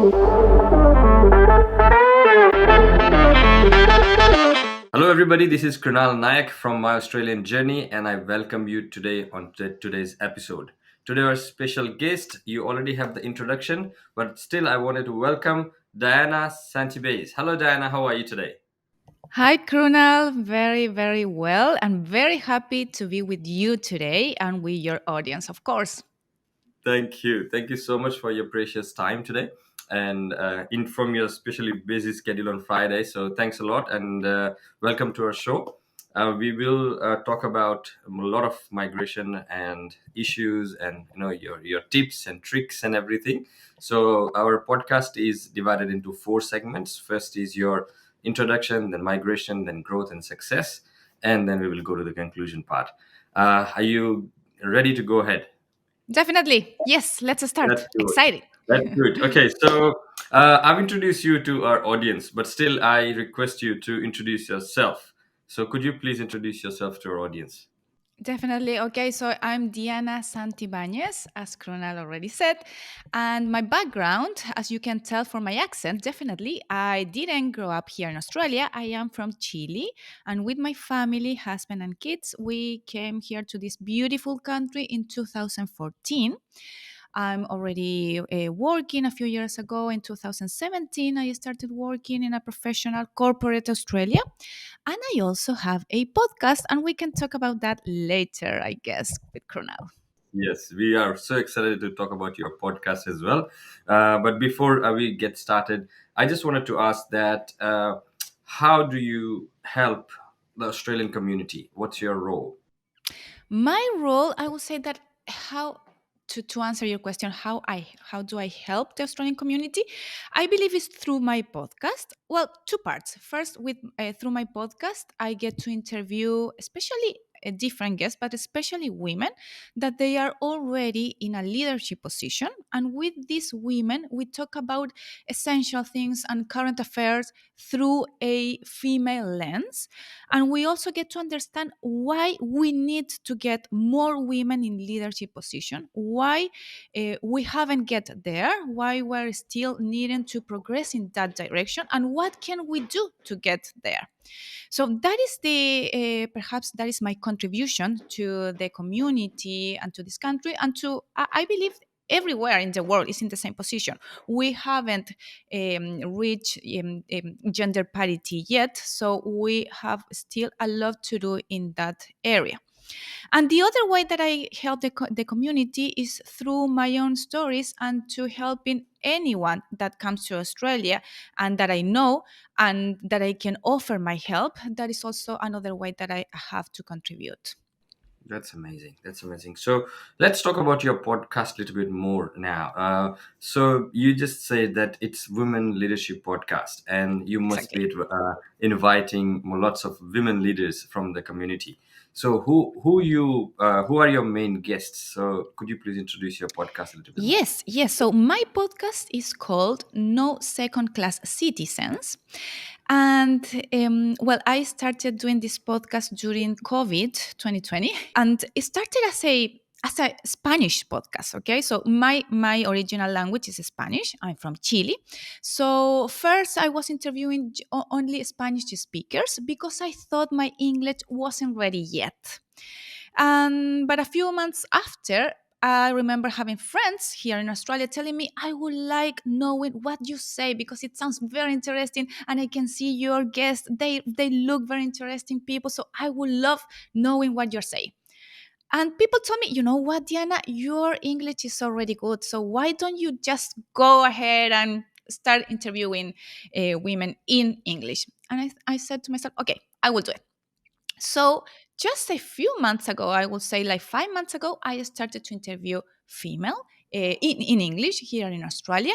Hello, everybody. This is Krunal Nayak from My Australian Journey, and I welcome you today on today's episode. Today, our special guest, you already have the introduction, but still, I wanted to welcome Diana Santibanez. Hello, Diana. How are you today? Hi, Krunal. Very, very well. I'm very happy to be with you today and with your audience, of course. Thank you. Thank you so much for your precious time today and in from your especially busy schedule on Friday. So thanks a lot and welcome to our show. We will talk about a lot of migration and issues and your tips and tricks and everything. So our podcast is divided into four segments. First is your introduction, then migration, then growth and success, and then we will go to the conclusion part. Are you ready to go ahead? Definitely. Yes, let's That's start. good. Excited. That's good. Okay, so I've introduced you to our audience, but still, I request you to introduce yourself. So, could you please introduce yourself to our audience? Definitely. Okay, so I'm Diana Santibanez, as Krunal already said. And my background, as you can tell from my accent, definitely, I didn't grow up here in Australia. I am from Chile. And with my family, husband, and kids, we came here to this beautiful country in 2014. I'm already working a few years ago. In 2017, I started working in a professional corporate Australia. And I also have a podcast, and we can talk about that later, I guess, with Krunal. Yes, we are so excited to talk about your podcast as well. But before we get started, I just wanted to ask that how do you help the Australian community? What's your role? My role, I would say that how to answer your question, how do I help the Australian community? I believe it's through my podcast. Well, two parts. First, with through my podcast, I get to interview, especially different guests, but especially women that they are already in a leadership position. And with these women, we talk about essential things and current affairs through a female lens, and we also get to understand why we need to get more women in leadership position, why we haven't get there, why we're still needing to progress in that direction, and what can we do to get there. So that is the perhaps that is my contribution to the community and to this country, and to I believe everywhere in the world is in the same position. We haven't reached gender parity yet, so we have still a lot to do in that area. And the other way that I help the community is through my own stories and to helping anyone that comes to Australia and that I know and that I can offer my help. That is also another way that I have to contribute. That's amazing. That's amazing. So let's talk about your podcast a little bit more now. So you just said that it's women leadership podcast, and you must Exactly. be inviting lots of women leaders from the community. So who are your main guests? So could you please introduce your podcast a little bit more? Yes, yes. So my podcast is called No Second Class Citizens. And well, I started doing this podcast during COVID 2020, and it started as a Spanish podcast. Okay, so my original language is Spanish. I'm from Chile, so first I was interviewing only Spanish speakers because I thought my English wasn't ready yet. But a few months after, I remember having friends here in Australia telling me, I would like knowing what you say because it sounds very interesting and I can see your guests. They look very interesting people. So I would love knowing what you're saying. And people told me, you know what, Diana, your English is already good. So why don't you just go ahead and start interviewing women in English? And I said to myself, okay, I will do it. So just a few months ago, I would say like 5 months ago, I started to interview female in English here in Australia.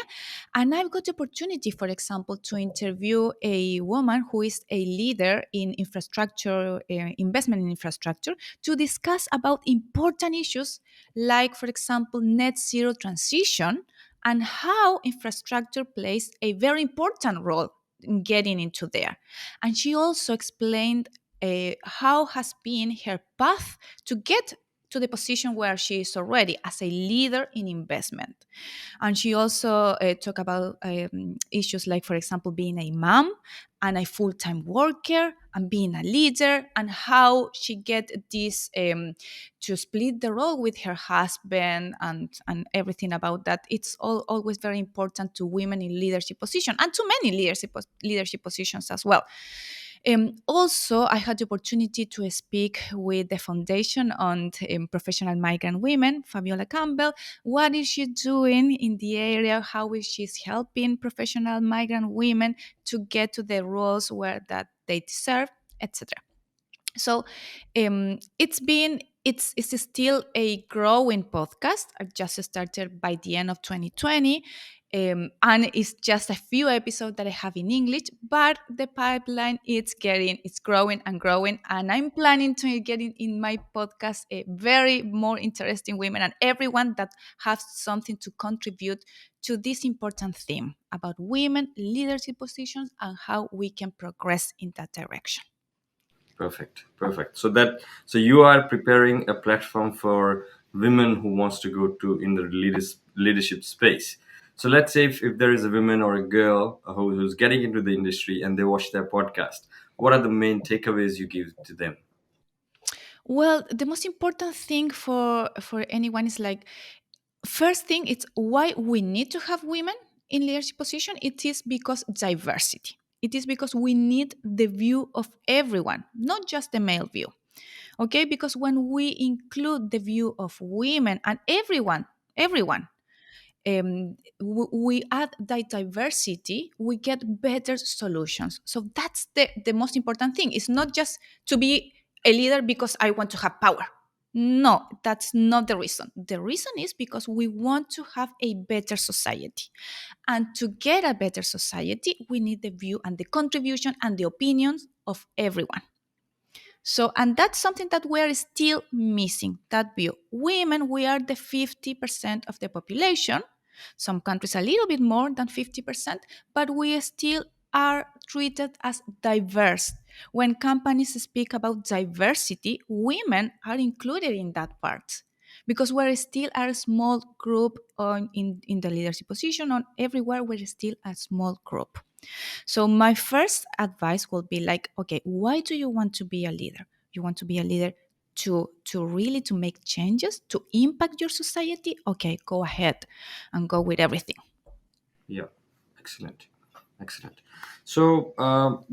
And I've got the opportunity, for example, to interview a woman who is a leader in infrastructure, investment in infrastructure, to discuss about important issues like, for example, net zero transition and how infrastructure plays a very important role in getting into there. And she also explained how has been her path to get to the position where she is already as a leader in investment. And she also talked about issues like, for example, being a mom and a full-time worker and being a leader, and how she get this to split the role with her husband, and everything about that. It's always very important to women in leadership position, and to many leadership positions as well. Also, I had the opportunity to speak with the Foundation on Professional Migrant Women, Fabiola Campbell. What is she doing in the area? How is she helping professional migrant women to get to the roles where that they deserve, etc. So it's still a growing podcast. I just started by the end of 2020, and it's just a few episodes that I have in English, but the pipeline it's growing and growing, and I'm planning to get in my podcast a very more interesting women and everyone that has something to contribute to this important theme about women leadership positions and how we can progress in that direction. Perfect, perfect. So you are preparing a platform for women who wants to go to in the leadership space. So let's say if there is a woman or a girl who's getting into the industry and they watch their podcast, what are the main takeaways you give to them? Well, the most important thing for anyone is like, first thing, it's why we need to have women in leadership position. It is because diversity. It is because we need the view of everyone, not just the male view. Okay, because when we include the view of women and everyone, we add that diversity, we get better solutions. So that's the most important thing. It's not just to be a leader because I want to have power. No, that's not the reason. The reason is because we want to have a better society. And to get a better society, we need the view and the contribution and the opinions of everyone. So, and that's something that we're still missing, that view. Women, we are the 50% of the population. Some countries a little bit more than 50%, but we still are treated as diverse. When companies speak about diversity, women are included in that part because we're still a small group in the leadership position. On everywhere, we're still a small group. So my first advice will be like, okay, why do you want to be a leader? You want to be a leader to really to make changes, to impact your society? Okay, go ahead and go with everything. Yeah, excellent, excellent. So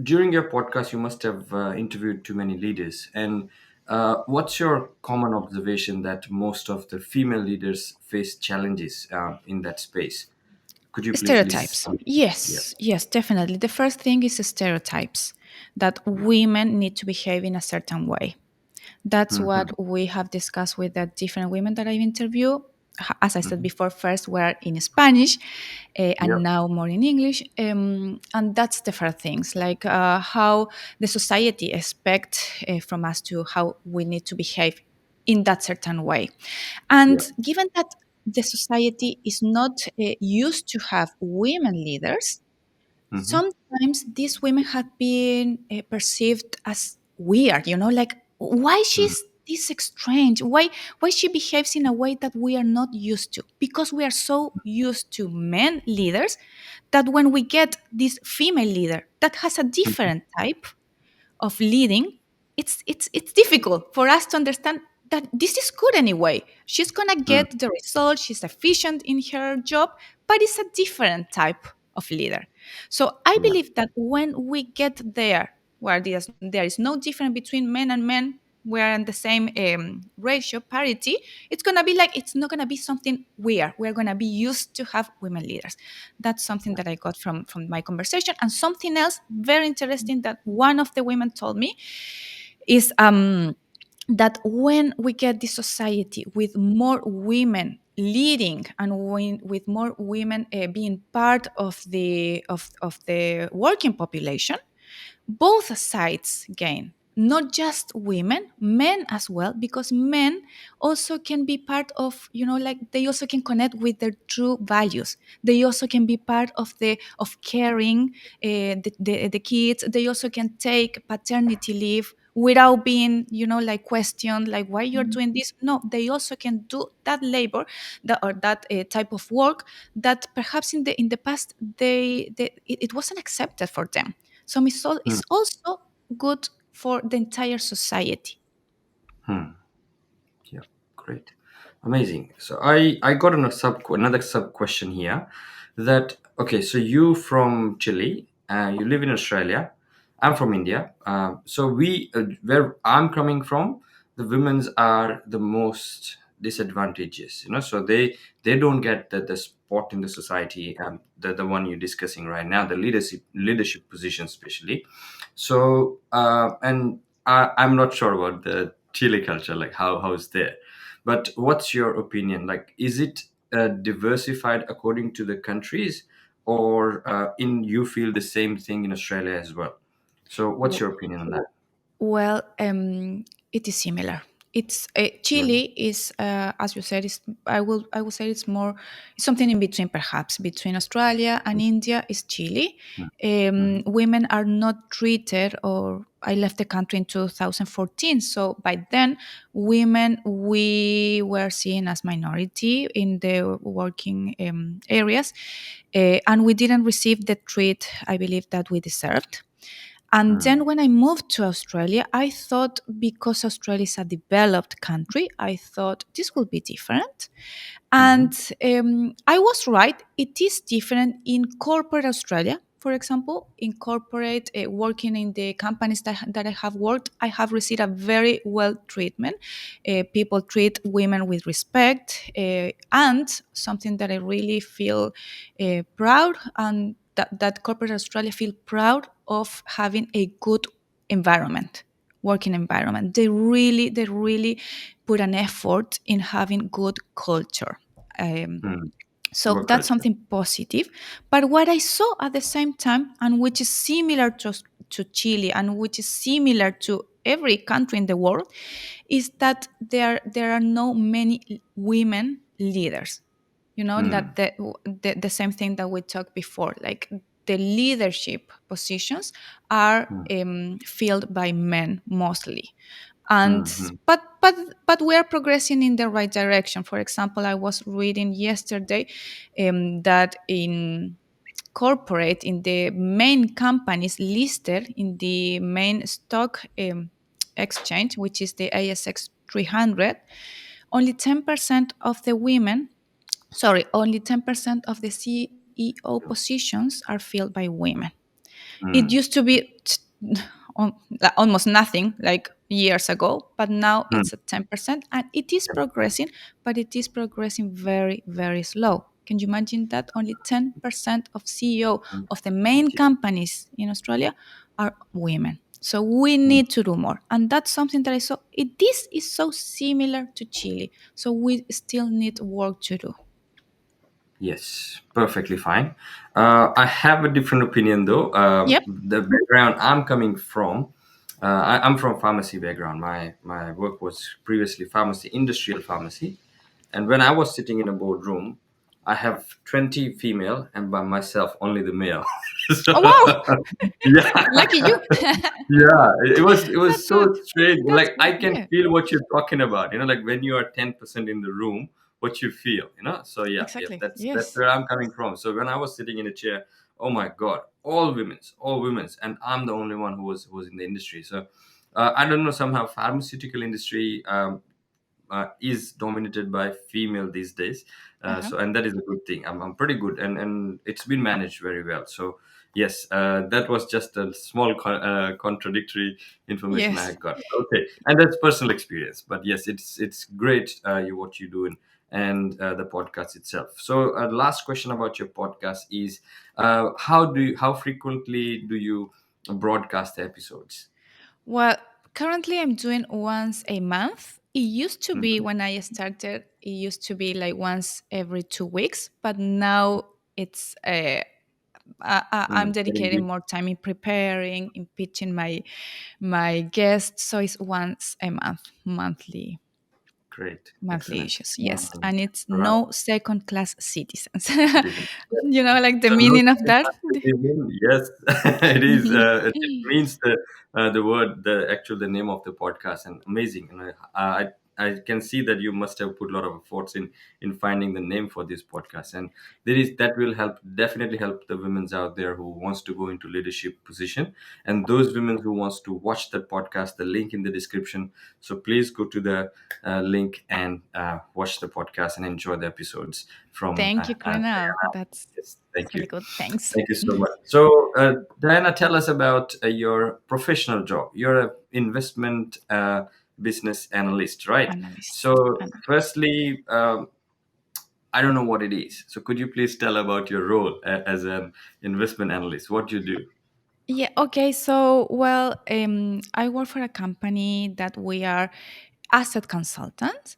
during your podcast, you must have interviewed too many leaders. And what's your common observation that most of the female leaders face challenges in that space? Could you please list Stereotypes. some? Yeah. Yes, yes, definitely. The first thing is stereotypes that Yeah. women need to behave in a certain way. That's Hmm. what we have discussed with the different women that I've interviewed. As I said Hmm. before, first were in Spanish, Yeah. and now more in English. And that's the first things, like how the society expect from us to how we need to behave in that certain way. And Yeah. given that the society is not used to have women leaders, Hmm. sometimes these women have been perceived as weird, like why Hmm. she's this strange, why she behaves in a way that we are not used to, because we are so used to men leaders that when we get this female leader that has a different type of leading, it's difficult for us to understand that this is good anyway. She's gonna Hmm. get the result. She's efficient in her job, but it's a different type of leader. So I Yeah. believe that when we get there, where there is no difference between men and men, we're in the same ratio, parity, it's gonna be like it's not gonna be something weird. We're gonna be used to have women leaders. That's something that I got from my conversation. And something else very interesting that one of the women told me is that when we get this society with more women leading and with more women being part of the working population, both sides gain, not just women, men as well, because men also can be part of, like they also can connect with their true values. They also can be part of caring the kids. They also can take paternity leave without being, like questioned, like why you're doing this. No, they also can do that labor, or that type of work that perhaps in the past it wasn't accepted for them. So Hmm. it's also good for the entire society. Hmm. Yeah, great, amazing. So I got another sub question here. That okay? So you from Chile, you live in Australia. I'm from India. So where I'm coming from, the women's are the most disadvantages. So they don't get the spot in the society. The one you're discussing right now, the leadership position, especially. So and I'm not sure about the Chile culture, like how's there. But what's your opinion? Like, is it diversified according to the countries, or in you feel the same thing in Australia as well? So, what's your opinion on that? Well, it is similar. It's Mm, Chile is, as you said, is I will say it's more something in between, perhaps between Australia and India is Chile. mm, mm, Women are not treated, or I left the country in 2014, so by then women we were seen as minority in the working areas, and we didn't receive the treat I believe that we deserved. And mm, then when I moved to Australia, I thought because Australia is a developed country, I thought this will be different. And mhm, I was right. It is different in corporate Australia. For example, in corporate, working in the companies that I have worked, I have received a very well treatment. People treat women with respect, and something that I really feel proud, and that corporate Australia feel proud of having a good environment, working environment. They really put an effort in having good culture. Um, mm. so Work that's culture. something positive. But what I saw at the same time, and which is similar to Chile, and which is similar to every country in the world, is that there are no many women leaders. Mm, That the same thing that we talked before, like the leadership positions are mm, filled by men mostly. mm, And mm, but we are progressing in the right direction. For example, I was reading yesterday that in corporate, in the main companies listed in the main stock exchange, which is the ASX 300, only 10% of the women, sorry, only 10% of the CEO positions are filled by women. It mm, used to be almost nothing like years ago, but now mm. it's at 10%, and it is progressing, but it is progressing very, very slow. Can you imagine that only 10% of CEO Mm. of the main companies in Australia are women? So we Mm. need to do more. And that's something that I saw. This is so similar to Chile. So we still need work to do. Yes, perfectly fine. I have a different opinion though. Yep. The background I'm coming from, I'm from pharmacy background. My work was previously pharmacy, industrial pharmacy, and when I was sitting in a boardroom, I have 20 female, and by myself only the male. So, Oh, wow. yeah, Lucky you. yeah, it was That's so good. strange. That's Like I good. can Yeah. feel what you're talking about. Like when you are 10% in the room, what you feel. So yeah, yeah, Exactly. that's Yes. where I'm coming from. So when I was sitting in a chair, oh my god, all women's, and I'm the only one who was in the industry. So I don't know, somehow pharmaceutical industry is dominated by female these days. Uh-huh. So and that is a good thing. I'm pretty good, and it's been managed very well. So yes, that was just a small contradictory information I Yes. had got. Okay, and that's personal experience. But yes, it's great what you do and the podcast itself. So last question about your podcast is how frequently do you broadcast the episodes? Well, currently I'm doing once a month. It used to be Mhm. when I started, it used to be like once every 2 weeks, but now it's I'm Getting dedicating big. more time in preparing, in pitching my guests, so it's once a month, monthly. Great. monthly Excellent. issues. Yes, and it's All right. no second class citizens. Citizen. You know, like the So no meaning of second that. class citizen. Yes, it is. It means the word, the actual the name of the podcast, and amazing. And I can see that you must have put a lot of efforts in finding the name for this podcast, and there is that will help definitely help the women's out there who wants to go into leadership position, and those women who wants to watch the podcast. The link in the description. So please go to the link and watch the podcast and enjoy the episodes from Thank you, Krunal. Diana. That's Yes, thank really you. good. Thanks. Thank you so much. So, Diana, tell us about your professional job. You're an investment business analyst, right? Analyst. So, firstly, I don't know what it is. So, could you please tell about your role as an investment analyst? What you do? Yeah, okay. So, well, I work for a company that we are asset consultants.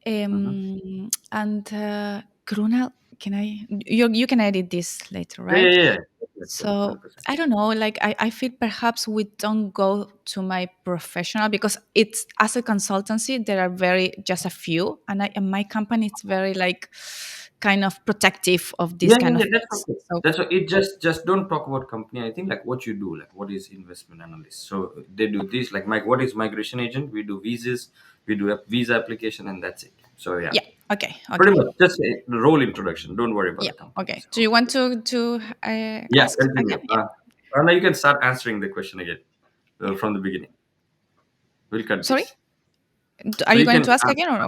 Hmm. And Krunal, can I, you can edit this later, Yeah, yeah, right? yeah. Definitely, So 100%. I don't know, like I feel perhaps we don't go to my professional because it's as a consultancy, there are very just a few, and my company it's very like kind of protective of these Yeah, yeah, kind of yeah. That's things. okay. So That's it. Just don't talk about company. I think like what you do, like what is investment analyst. So they do this. Like Mike, what is migration agent? We do visas. We do a visa application, and that's it. So yeah, yeah, okay, pretty okay, much just a role introduction. Don't worry about yeah, the company. okay. Do So you want to yeah, ask continue. again? Yeah. Now you can start answering the question again from the beginning. We'll cut Sorry, this. are So you you going can to ask again or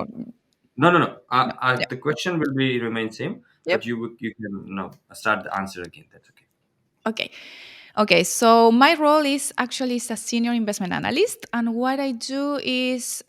no, no, no. no? Yeah. The question will be remain same, but Yep. you can no start the answer again. That's okay. Okay. Okay, so my role is actually as a senior investment analyst, and what I do is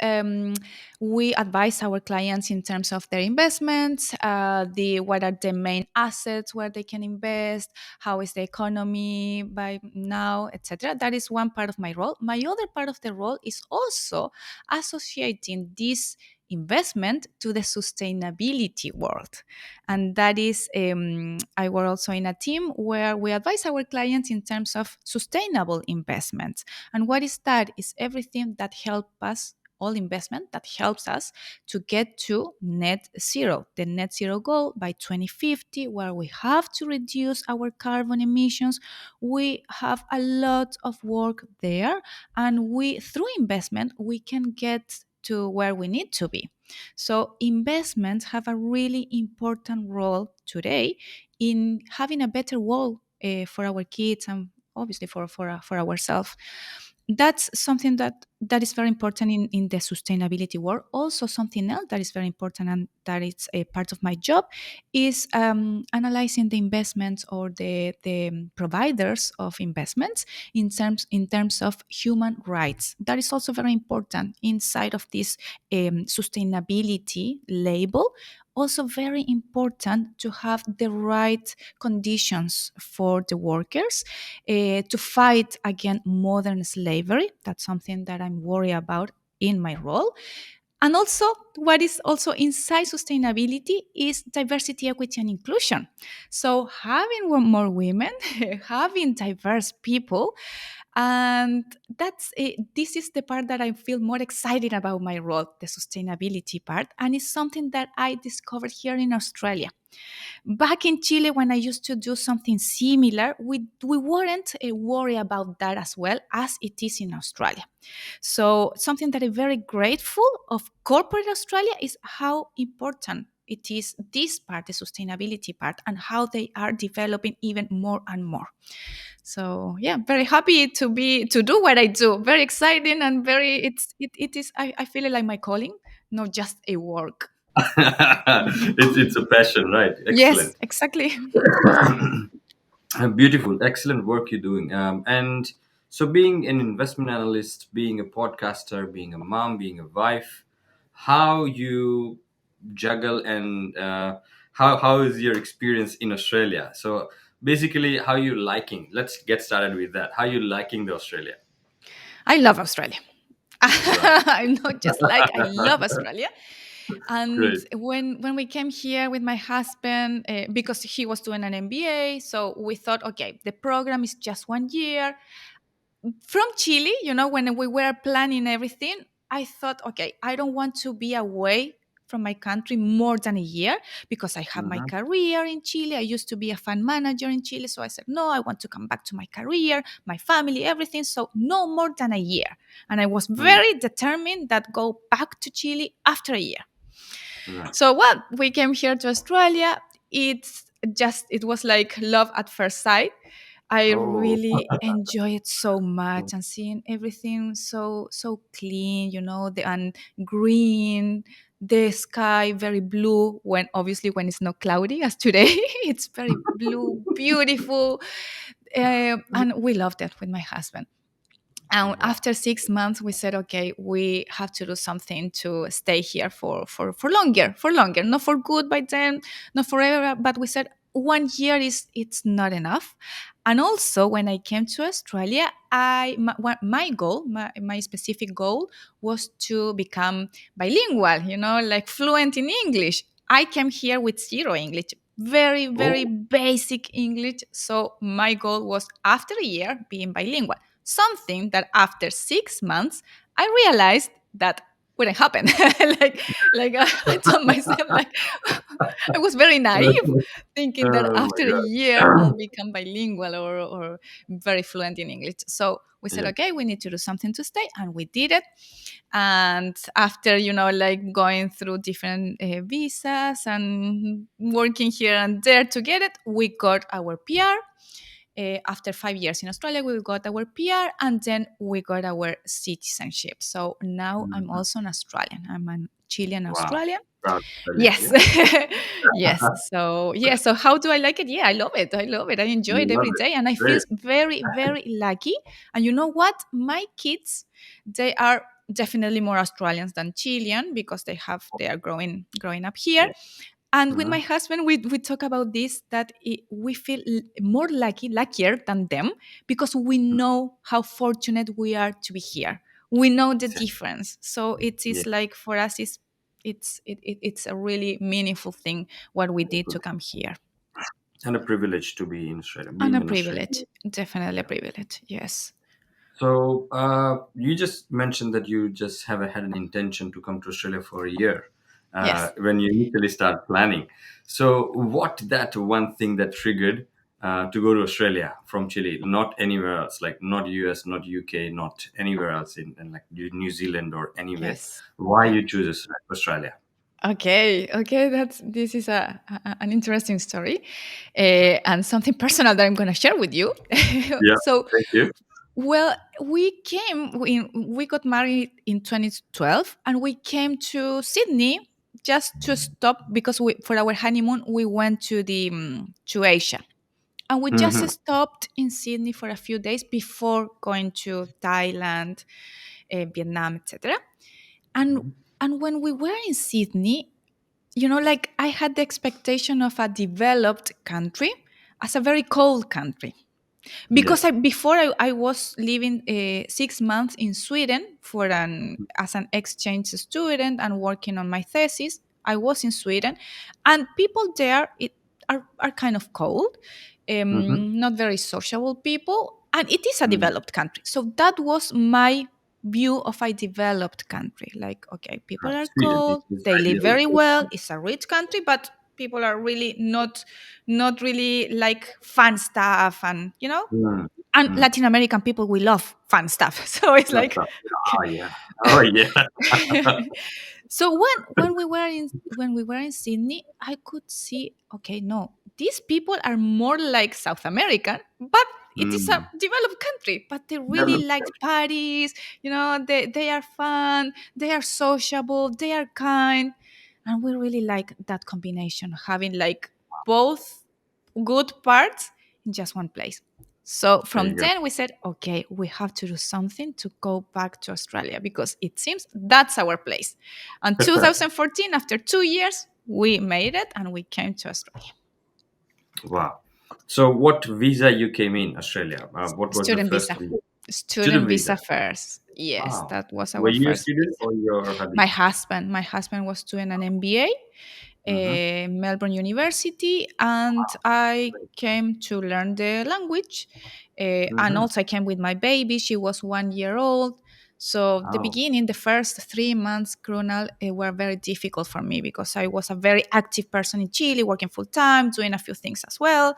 we advise our clients in terms of their investments, the what are the main assets where they can invest, how is the economy by now, etc. That is one part of my role. My other part of the role is also associating this investment to the sustainability world, and that is I work also in a team where we advise our clients in terms of sustainable investments. And what is that is everything that helps us, all investment that helps us to get to net zero, the net zero goal by 2050, where we have to reduce our carbon emissions. We have a lot of work there, and we through investment we can get to where we need to be. So, investments have a really important role today in having a better world for our kids and obviously for ourselves. That's something that is very important in the sustainability world. Also, something else that is very important and that is a part of my job is analyzing the investments or the providers of investments in terms of human rights. That is also very important inside of this sustainability label. Also, very important to have the right conditions for the workers to fight against modern slavery. That's something that I'm worried about in my role. And also, what is also inside sustainability is diversity, equity, and inclusion. So, having more women, having diverse people, and this is the part that I feel more excited about my role, the sustainability part, and it's something that I discovered here in Australia. Back in Chile, when I used to do something similar, we weren't worried about that as well as it is in Australia. So something that I'm very grateful of corporate Australia is how important it is this part, the sustainability part, and how they are developing even more and more. So yeah, very happy to do what I do. Very exciting and it is I feel it like my calling, not just a work. It's a passion, right? Yes, Excellent. exactly. Beautiful, excellent work you're doing. And so, being an investment analyst, being a podcaster, being a mom, being a wife, how you juggle and how is your experience in Australia? So, basically, how you liking? Let's get started with that. How you liking the Australia? I love Australia. Right. I'm not just like I love Australia. And Great. when we came here with my husband, because he was doing an MBA, so we thought, okay, the program is just 1 year. From Chile, when we were planning everything, I thought, okay, I don't want to be away from my country more than a year because I have my Mm-hmm. career in Chile. I used to be a fan manager in Chile. So I said, no, I want to come back to my career, my family, everything. So no more than a year. And I was Mm. very determined that go back to Chile after a year. Right. So well, we came here to Australia. It was like love at first sight. I Oh. really enjoy it so much and seeing everything so clean, and green, the sky very blue when obviously when it's not cloudy as today, it's very blue, beautiful, and we loved it with my husband. And Wow. after 6 months, we said, okay, we have to do something to stay here for longer, not for good by then, not forever. But we said 1 year it's not enough. And also, when I came to Australia, my goal, my specific goal, was to become bilingual. Like fluent in English. I came here with zero English, very very Oh. basic English. So my goal was after a year being bilingual, something that after 6 months I realized that wouldn't happen. I told myself, like, I was very naive, thinking that Oh my after a year I'll God. become bilingual or very fluent in English. So we said, Yeah. okay, we need to do something to stay, and we did it. And after like going through different visas and working here and there to get it, we got our PR. After 5 years in Australia, we got our PR, and then we got our citizenship. So now I'm Mhm. also an Australian. I'm a Chilean Wow. Australian. Proud Australian. Yes. Yeah. Yes. So, yeah. So, how do I like it? Yeah, I love it. I love it. I enjoy You it love every it. day. And I feel Great. very, very lucky. And you know what? My kids, they are definitely more Australians than Chilean because they are growing up here. Yeah. And with my Mhm. husband, we talk about this, that we feel more luckier than them because we know how fortunate we are to be here. We know the Yeah. difference. So it Yeah. is like for us, it's a really meaningful thing what we did to come here. And a privilege to be in Australia, And being a in Australia. privilege, definitely a Yeah. privilege. Yes. So you just mentioned that you just have had an intention to come to Australia for a year Yes. when you initially start planning. So what that one thing that triggered to go to Australia from Chile, not anywhere else, like not US, not UK, not anywhere else in like New Zealand or anywhere. Yes. Why Yeah. you choose Australia? Okay, okay, this is an interesting story, and something personal that I'm going to share with you. Yeah, So, thank you. well, we got married in 2012, and we came to Sydney just to stop because for our honeymoon we went to Asia, and we just Hmm. stopped in Sydney for a few days before going to Thailand, Vietnam, etc. And when we were in Sydney, like I had the expectation of a developed country as a very cold country because Yes. I was living 6 months in Sweden as an exchange student and working on my thesis. I was in Sweden, and people there are kind of cold, Hmm. not very sociable people, and it is a developed country. So that was my view of a developed country. Like, okay, people are Sweden cold, is they live ideal. very well. It's a rich country, but people are really not really like fun stuff, Mm. and Mm. Latin American people, we love fun stuff. So it's That's like, tough. Oh okay. yeah. Oh yeah. So when we were in Sydney, I could see, okay, no, these people are more like South American, but it is a Mm. developed country, but they really Developed like country. parties, they are fun, they are sociable, they are kind. And we really like that combination, having like both good parts in just one place. So There from you go. then we said, okay, we have to do something to go back to Australia because it seems that's our place. And 2014, after 2 years, we made it and we came to Australia. Wow. So, what visa you came in Australia? What was the Student first visa. visa? Student Student visa. visa first. Yes, Wow. that was Were our you a first student visa. or your hubby? My husband was doing an MBA, Mm-hmm. Melbourne University, and I came to learn the language. And Mm-hmm. also, I came with my baby. She was 1 year old. So the Oh. beginning, the first 3 months, Krunal, were very difficult for me because I was a very active person in Chile, working full time, doing a few things as well.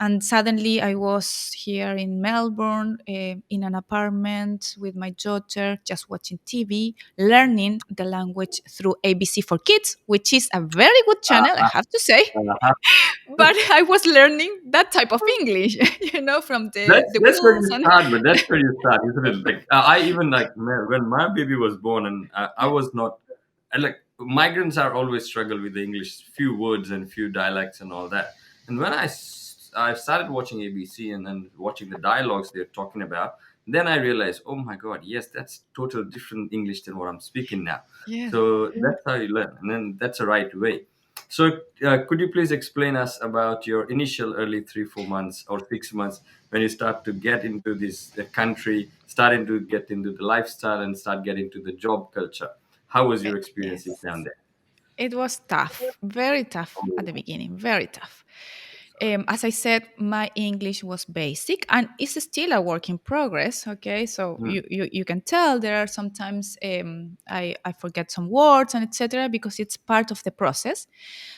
And suddenly I was here in Melbourne, in an apartment with my daughter, just watching TV, learning the language through ABC for Kids, which is a very good channel, I Uh, have to say. uh, But I was learning that type of English, from the That's where rules you and start, but that's where you start, isn't it? Like I even like when my baby was born, and I yeah, was not like migrants are always struggle with the English, few words and few dialects and all that. And when I started watching ABC and then watching the dialogues they're talking about, then I realized, oh my god, yes, that's total different English than what I'm speaking now. yes. So that's how you learn, and then that's the right way. So, could you please explain us about your initial early 3, 4 months or 6 months when you start to get into this country, starting to get into the lifestyle and start getting to the job culture? How was your experiences Yes. down there? It was tough, very tough at the Oh, beginning, very tough. As I said, my English was basic and it's still a work in progress. Okay, so hmm. you can tell there are sometimes I forget some words and etc. because it's part of the process.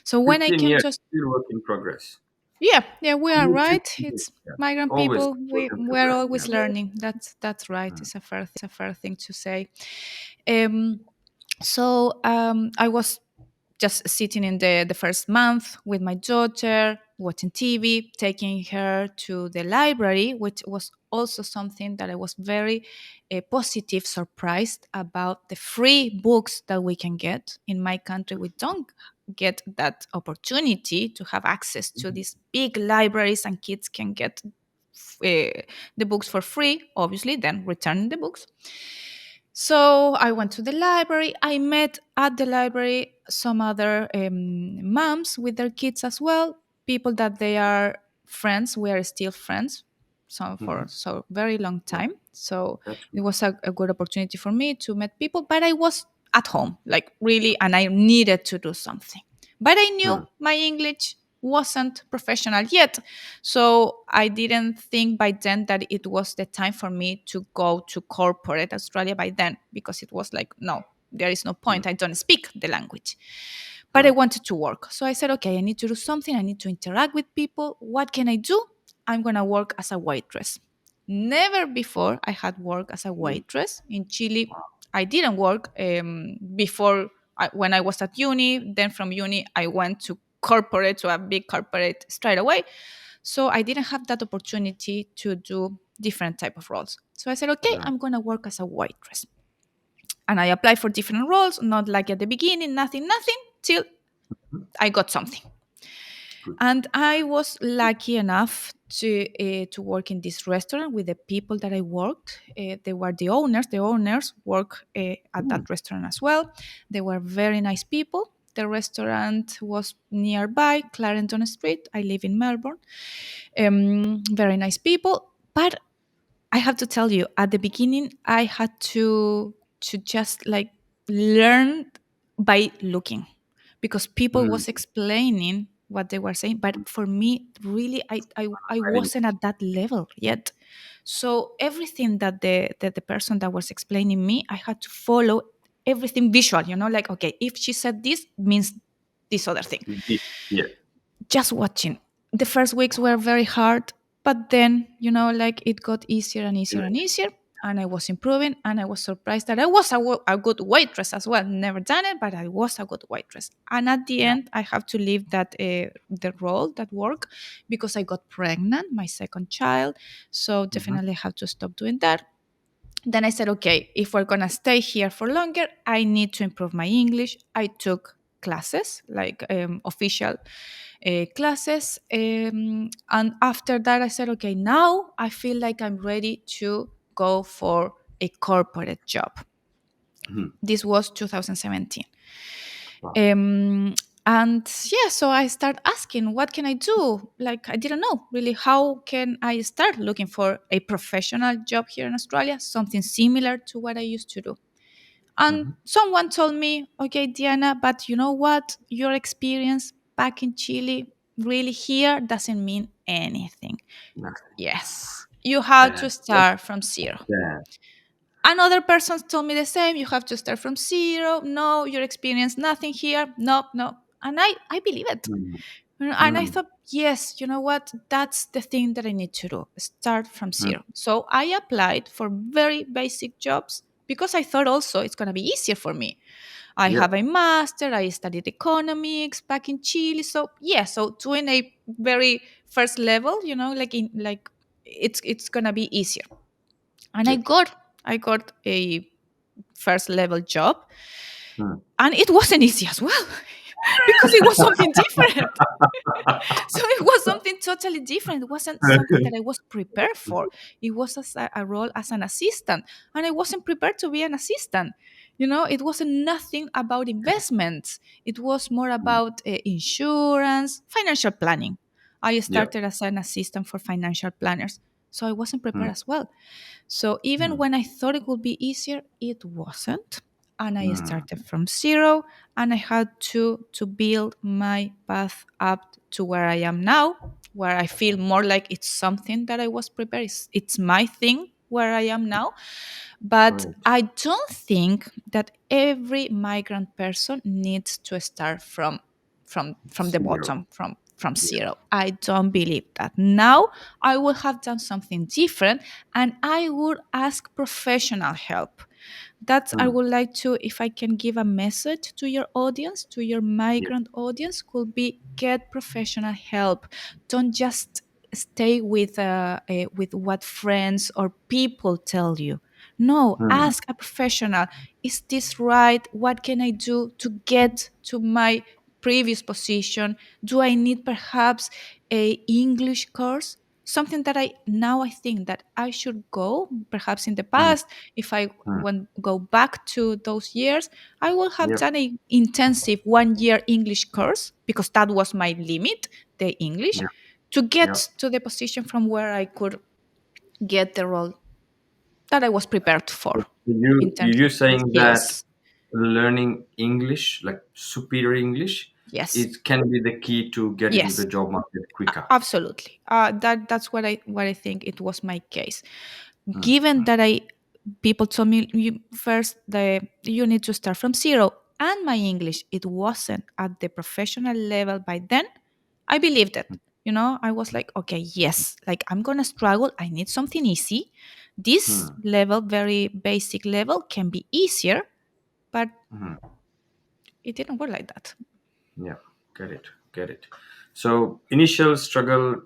So when I 15 came years, to still work in progress. yeah, we are Almost right. 15 years. It's Yeah. migrant Always people. work in We're progress. always Yeah. learning. That's right. Mm. It's a fair thing to say. Um, so I was just sitting in the first month with my daughter, watching TV, taking her to the library, which was also something that I was very positive, surprised about the free books that we can get. In my country, we don't get that opportunity to have access to these big libraries, and kids can get the books for free, obviously, then return the books. So I went to the library. I met at the library some other moms with their kids as well, people that they are friends. We are still friends, so for Mhm. so very long Wow, time. So that's it good. was a good opportunity for me to meet people, but I was at home, like really, and I needed to do something. But I knew Hmm. my English wasn't professional yet. So I didn't think by then that it was the time for me to go to corporate Australia by then, because it was like, no, there is no Hmm. point. I don't speak the language. But I Hmm. wanted to work. So I said, okay, I need to do something. I need to interact with people. What can I do? I'm going to work as a waitress. Never before I had worked as a Hmm. waitress in Chile. I didn't work before when I was at uni. Then from uni, I went to corporate, to a big corporate straight away. So I didn't have that opportunity to do different type of roles. So I said, okay, Hmm. I'm going to work as a waitress. And I applied for different roles, not like at the beginning, nothing, till I got something. Good. And I was lucky enough to work in this restaurant with the people that I worked. They were the owners. The owners work at Hmm. that restaurant as well. They were very nice people. The restaurant was nearby, Clarendon Street. I live in Melbourne. Very nice people. But I have to tell you, at the beginning, I had to just like learn by looking, because people Hmm. was explaining what they were saying, but for me, really, I Right. wasn't at that level yet. So everything that the person that was explaining me, I had to follow everything visual. Like, okay, if she said this, means this other thing. Yeah. Just watching. The first weeks were very hard, but then, like it got easier and easier and easier. And I was improving, and I was surprised that I was a good waitress as well. Never done it, but I was a good waitress. And at the Yeah. end, I have to leave the role, that work, because I got pregnant, my second child. So Mhm. definitely have to stop doing that. Then I said, okay, if we're going to stay here for longer, I need to improve my English. I took classes, like official classes. And after that, I said, okay, now I feel like I'm ready to go for a corporate job. Mhm. This was 2017. Wow. Um, and yeah, so I start asking, what can I do? Like, I didn't know really, how can I start looking for a professional job here in Australia, something similar to what I used to do. And Mhm. someone told me, okay, Diana, but you know what? Your experience back in Chile, really here, doesn't mean anything. Nice. Yes, you have Yeah. to start from zero. Yeah. Another person told me the same. You have to start from zero. No, you experience nothing here. No, no. And I believe it. Mm. And I Mm. thought, yes, you know what? That's the thing that I need to do. Start from Mm. zero. So I applied for very basic jobs because I thought also it's going to be easier for me. I have Yep. a master. I studied economics back in Chile. So yeah, so doing a very first level, like it's gonna be easier. And I Yep. got a first level job, Mm. and it wasn't easy as well because it was something different. So it was something totally different. It wasn't something that I was prepared for. It was as a role as an assistant, and I wasn't prepared to be an assistant. It wasn't nothing about investments. It was more Mm. about insurance, financial planning. I Yep. started as an assistant for financial planners, so I wasn't prepared Mm. as well. So even Mm. when I thought it would be easier, it wasn't. And I Mm. started from zero, and I had to build my path up to where I am now, where I feel more like it's something that I was prepared. It's my thing where I am now. But Right. I don't think that every migrant person needs to start from the Zero. bottom, from Yeah. zero. I don't believe that. Now I would have done something different, and I would ask professional help. That I Mm. would like to, if I can give a message to your audience, to your Yeah. migrant audience, could be get professional help. Don't just stay with what friends or people tell you. No, Mm. ask a professional. Is this right? What can I do to get to my previous position? Do I need perhaps a English course? Something that I think that I should go. Perhaps in the Mm. past, if I Mm. go back to those years, I will have Yep. done a intensive 1 year English course because that was my limit, the English, Yep. to Yep. get to the position from where I could get the role that I was prepared for So in you terms of you're saying that skills. learning English, like superior English, Yes, it can be the key to get into the yes, job market quicker. absolutely. That's what I think it was my case. Mm. Given that I people told me first that you need to start from zero, and my English it wasn't at the professional level by then. I believed it. I was like, okay, yes, like I'm gonna struggle. I need something easy. This Mm. level, very basic level, can be easier, but Mm. it didn't work like that. Yeah, get it, get it. So initial struggle,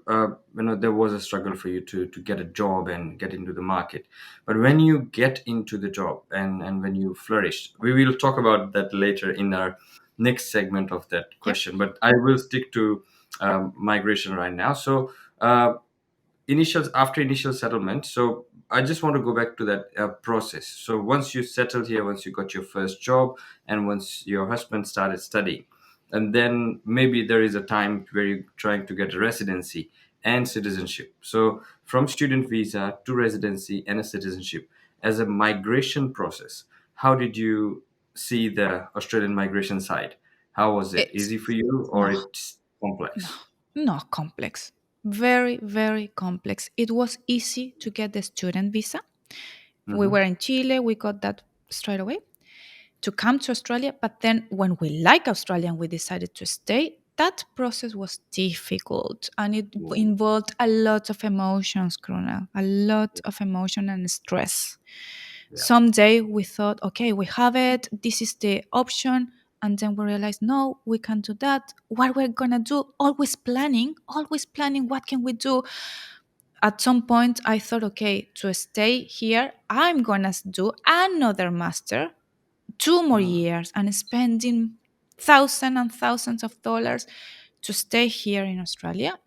there was a struggle for you to get a job and get into the market. But when you get into the job and when you flourish, we will talk about that later in our next segment of that Yep. question. But I will stick to migration right now. So initial settlement. So I just want to go back to that process. So once you settled here, once you got your first job, and once your husband started studying, and then maybe there is a time where you're trying to get a residency and citizenship. So from student visa to residency and a citizenship as a migration process, how did you see the Australian migration side? How was it? It's Easy for you or no, it's no, complex? no complex. Very, very complex. It was easy to get the student visa. We Mm-hmm. were in Chile. We got that straight away to come to Australia. But then when we like Australia and we decided to stay, that process was difficult and it involved a lot of emotions, Krunal, a lot of emotion and stress. Yeah. Someday we thought, okay, we have it. This is the option. And then we realized, no, we can't do that. What we're going to do? Always planning. What can we do? At some point, I thought, okay, to stay here, I'm going to do another master, 2 more years, and spending thousands and thousands of dollars to stay here in Australia.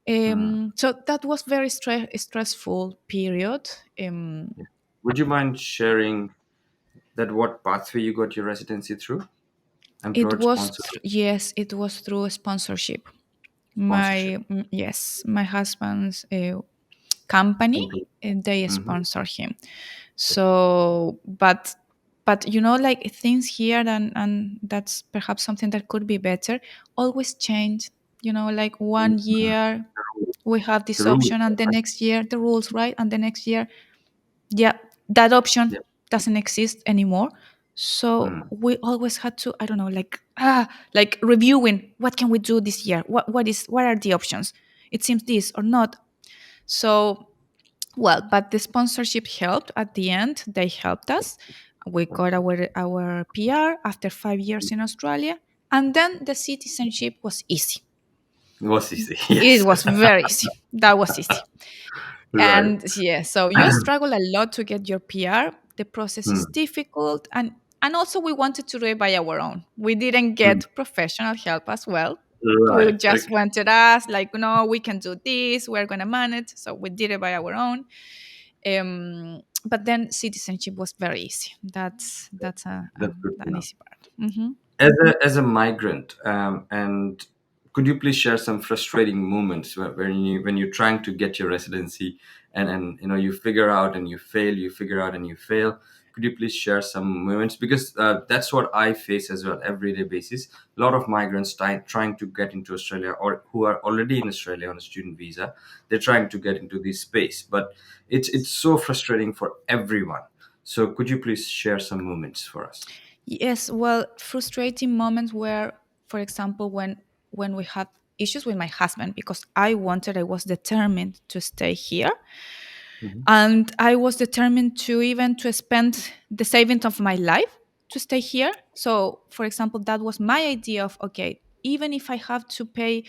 Mm. So that was very stressful period. Yeah. Would you mind sharing that what pathway you got your residency through? It Employer was sponsor yes, it was through a sponsorship. sponsorship. Yes, my husband's company, Employer. they Mm-hmm. sponsor him. So, but like things here, and that's perhaps something that could be better. Always change. Like one Mm-hmm. year we have The this rules. option, and the next year the rules, right? And the next year, yeah, that option Yeah. doesn't exist anymore. So mm. we always had to, I don't know, like reviewing what can we do this year, what are the options, it seems this or not. So, well, but the sponsorship helped at the end. They helped us. We got our PR after 5 years in Australia. And then the citizenship was easy. Was easy. It Yes. was very easy. That was easy. Right. And yeah, so you struggle a lot to get your PR. The process is Mm, difficult. And also we wanted to do it by our own. We didn't mm. get professional help as well. We Right. just Okay. wanted us like, no, we can do this, we're gonna manage. So we did it by our own. But then citizenship was very easy. That's That's good to an know. easy part. Hmm. As a migrant, and could you please share some frustrating moments when you're trying to get your residency, and you figure out and you fail, you figure out and you fail. Could you please share some moments, because that's what I face as well everyday basis. A lot of migrants trying to get into Australia, or who are already in Australia on a student visa, they're trying to get into this space, but it's so frustrating for everyone. So could you please share some moments for us? Yes, well, frustrating moments were, for example, when we had issues with my husband because I was determined to stay here, Mhm. and I was determined to even to spend the savings of my life to stay here. So, for example, that was my idea of okay, even if I have to pay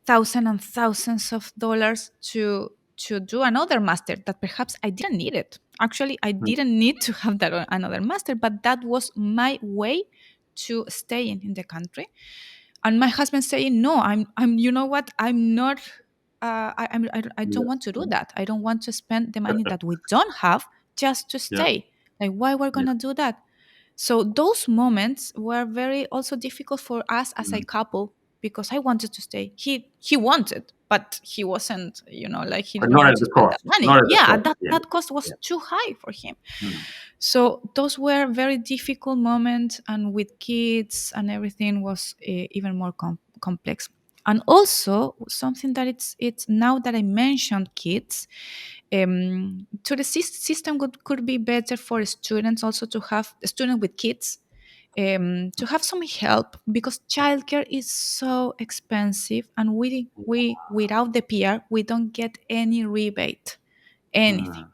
thousands and thousands of dollars to do another master that perhaps I didn't need it. Actually, I Mm. didn't need to have that another master, but that was my way to stay in the country. And my husband saying, "No, I'm. You know what? I'm not. I don't want to do Yeah. that. I don't want to spend the money that we don't have just to Yeah. stay. Like, why we're Yeah. gonna do that?" So those moments were very also difficult for us as a Mm. couple because I wanted to stay. He wanted, but he wasn't, like he But didn't not want at to the spend that cost. Not money. at the Yeah, cost. Yeah. that cost was Yeah. too high for him. Mm. So those were very difficult moments, and with kids and everything was even more complex. And also something that it's now that I mentioned kids, to the system could be better for students also to have a student with kids, to have some help because childcare is so expensive, and we without the PR we don't get any rebate, anything. Mm.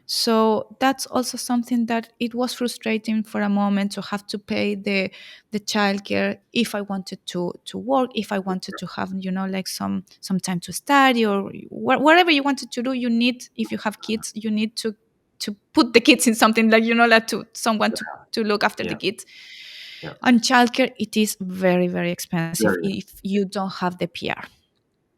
So that's also something that it was frustrating for a moment to have to pay the childcare if I wanted to work, if I wanted to have like some time to study or whatever you wanted to do. You need, if you have kids, you need to put the kids in something like like to someone to look after the Yeah. kids. Yeah. And childcare, it is very very expensive Very. if you don't have the PR.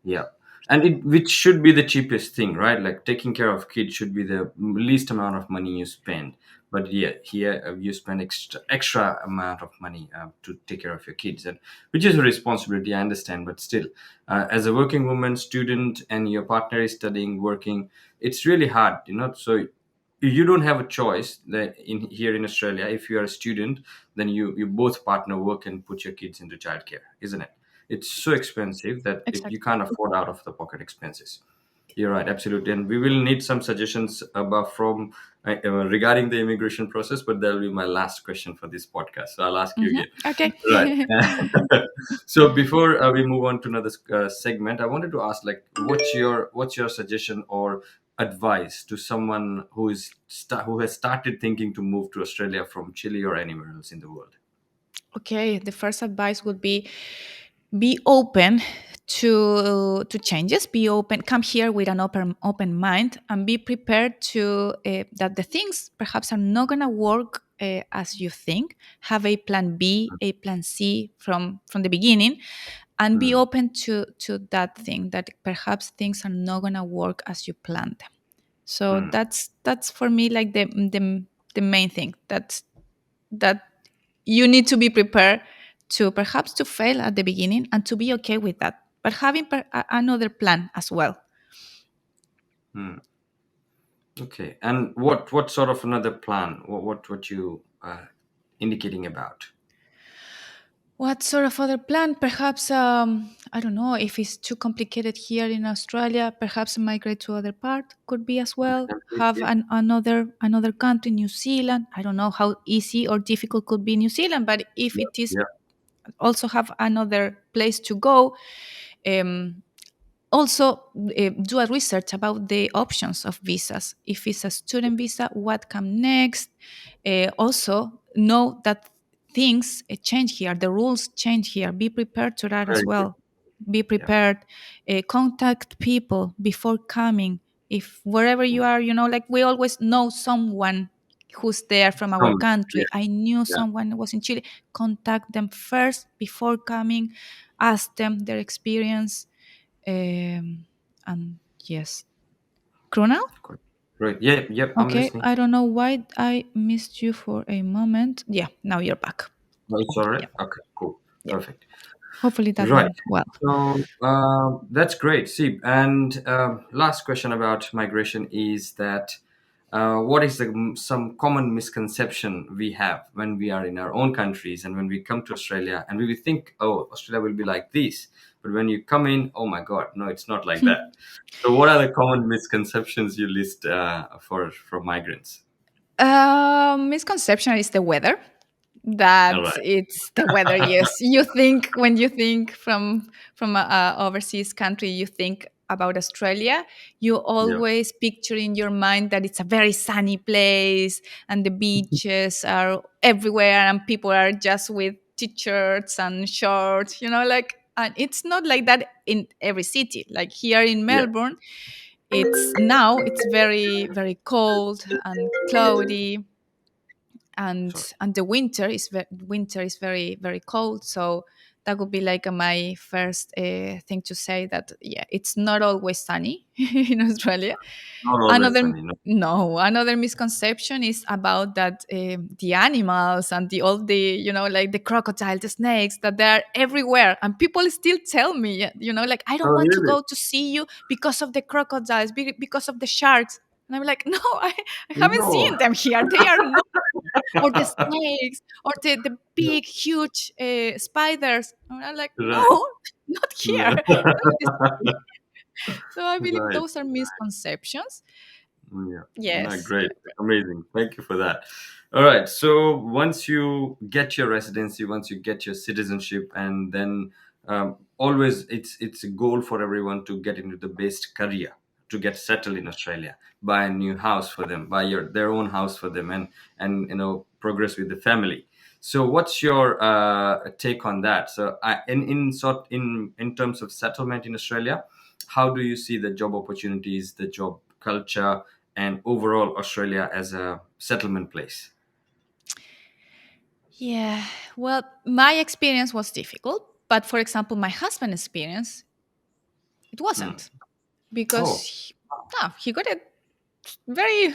Yeah. And which should be the cheapest thing, right? Like taking care of kids should be the least amount of money you spend. But yeah, here you spend extra amount of money to take care of your kids, and which is a responsibility. I understand, but still, as a working woman, student, and your partner is studying, working, it's really hard, So you don't have a choice that in here in Australia. If you are a student, then you both partner work and put your kids into childcare, isn't it? It's so expensive that you Exactly. can't afford out of the pocket expenses. You're right, absolutely, and we will need some suggestions about from regarding the immigration process, but that will be my last question for this podcast, so I'll ask you again. Okay. Right. So before we move on to another segment, I wanted to ask, like, what's your suggestion or advice to someone who has started thinking to move to Australia from Chile or anywhere else in the world? Okay, the first advice would be open to changes. Be open, come here with an open mind, and be prepared to that the things perhaps are not going to work as you think. Have a plan B, a plan C from the beginning, and be Mm, open to that thing that perhaps things are not going to work as you planned them. So mm, that's for me like the main thing, that you need to be prepared to perhaps to fail at the beginning and to be okay with that, but having another plan as well. mm. Okay, and what sort of another plan? What you indicating about? What sort of other plan? Perhaps I don't know if it's too complicated here in Australia. Perhaps migrate to other part could be as Other well. countries, Have yeah. another country, New Zealand. I don't know how easy or difficult could be New Zealand, but if Yeah, it is yeah. also have another place to go, um, also do a research about the options of visas. If it's a student visa, what come next? Also know that things change here, the rules change here. Be prepared to that as Very good. well. Be Yeah. prepared. Contact people before coming. If wherever you are, like we always know someone who's there from our Some, yeah, country. I knew yeah. someone who was in Chile. Contact them first before coming. Ask them their experience. And yes, Krunal? Good. Great. Yeah, yep. I'm Okay, listening. I don't know why I missed you for a moment. Yeah, now you're back. No, it's all right. Yeah, Okay, cool. yeah. Perfect. Hopefully that Right. went well. So that's great. See, and last question about migration is that what is some common misconception we have when we are in our own countries and when we come to Australia and we will think, oh, Australia will be like this. But when you come in, oh my God, no, it's not like that. So, what are the common misconceptions you list for migrants? Misconception is the weather. All That right. it's the weather. Yes, you think when you think from a overseas country, you think about Australia. You Yeah. always picture in your mind that it's a very sunny place and the beaches are everywhere and people are just with t-shirts and shorts. Like, and it's not like that in every city. Like here in Yeah. Melbourne, it's very very cold and cloudy, Sorry. and the winter is very very cold. So that would be like my first thing to say, that yeah, it's not always sunny in Australia. Not always Another sunny. No. No, another misconception is about that the animals and the all the like the crocodile, the snakes, that they're everywhere, and people still tell me, like, I don't Oh, want to really? go to see you because of the crocodiles, because of the sharks. And I'm like, no, I haven't No. seen them here. They are not, or the snakes, or the big, huge spiders. And I'm like, no, Right. not here, No. not in the city. So I believe Right. those are misconceptions. Yeah. No, Yes, great. yeah. Amazing. Thank you for that. All right. So once you get your residency, once you get your citizenship, and then always it's a goal for everyone to get into the best career, to get settled in Australia, buy a new house for them, buy their own house for them, and progress with the family. So what's your take on that? So in terms of settlement in Australia, how do you see the job opportunities, the job culture, and overall Australia as a settlement place? Yeah, well, my experience was difficult, but for example, my husband's experience, it Hmm. wasn't, because Oh. he got it very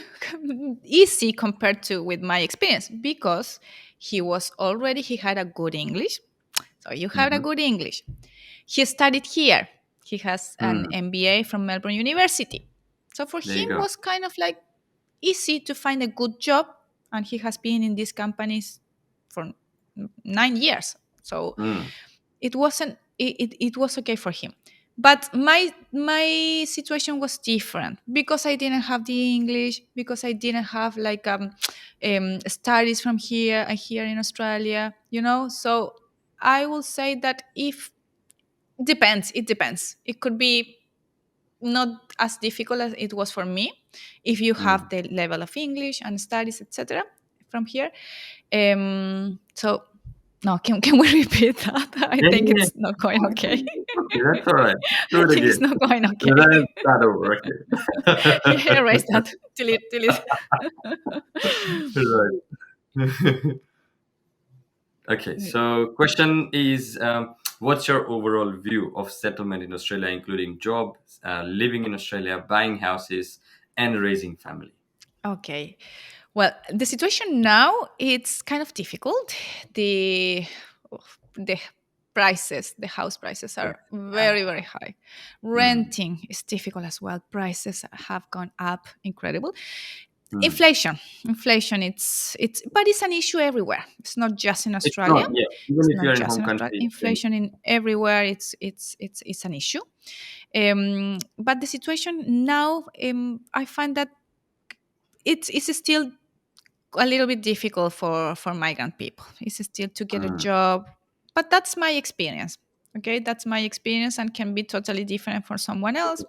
easy compared to with my experience, because he had a good English. So you had a Hmm. good English. He studied here. He has an Hmm. MBA from Melbourne University. So for There you him go. was kind of like easy to find a good job, and he has been in these companies for 9 years. So Hmm. it was okay for him. But my situation was different, because I didn't have the English, because I didn't have like studies from here and here in Australia, so I will say that if depends it depends, it could be not as difficult as it was for me if you have Hmm. the level of English and studies, etc., from here. So no, can we repeat that? I Yeah, think yeah, yeah. it's not going okay. Okay, that's all right. Do I it think it's again. not going And okay. then start over. Okay. Yeah, erase that. Delete. Right. Okay. So, question is, what's your overall view of settlement in Australia, including job, living in Australia, buying houses, and raising family? Okay. Well, the situation now, it's kind of difficult. The the prices, the house prices Yeah. are very very high. Hmm. Renting is difficult as well. Prices have gone up incredible. Mm. Inflation, it's but it's an issue everywhere. It's not just in It's Australia. not, yeah. Even It's if not you're in just home in Australia. country, then Inflation in everywhere, it's an issue. But the situation now, I find that it's still a little bit difficult for migrant people. It's still to get a mm, job, but that's my experience. Okay, that's my experience and can be totally different for someone else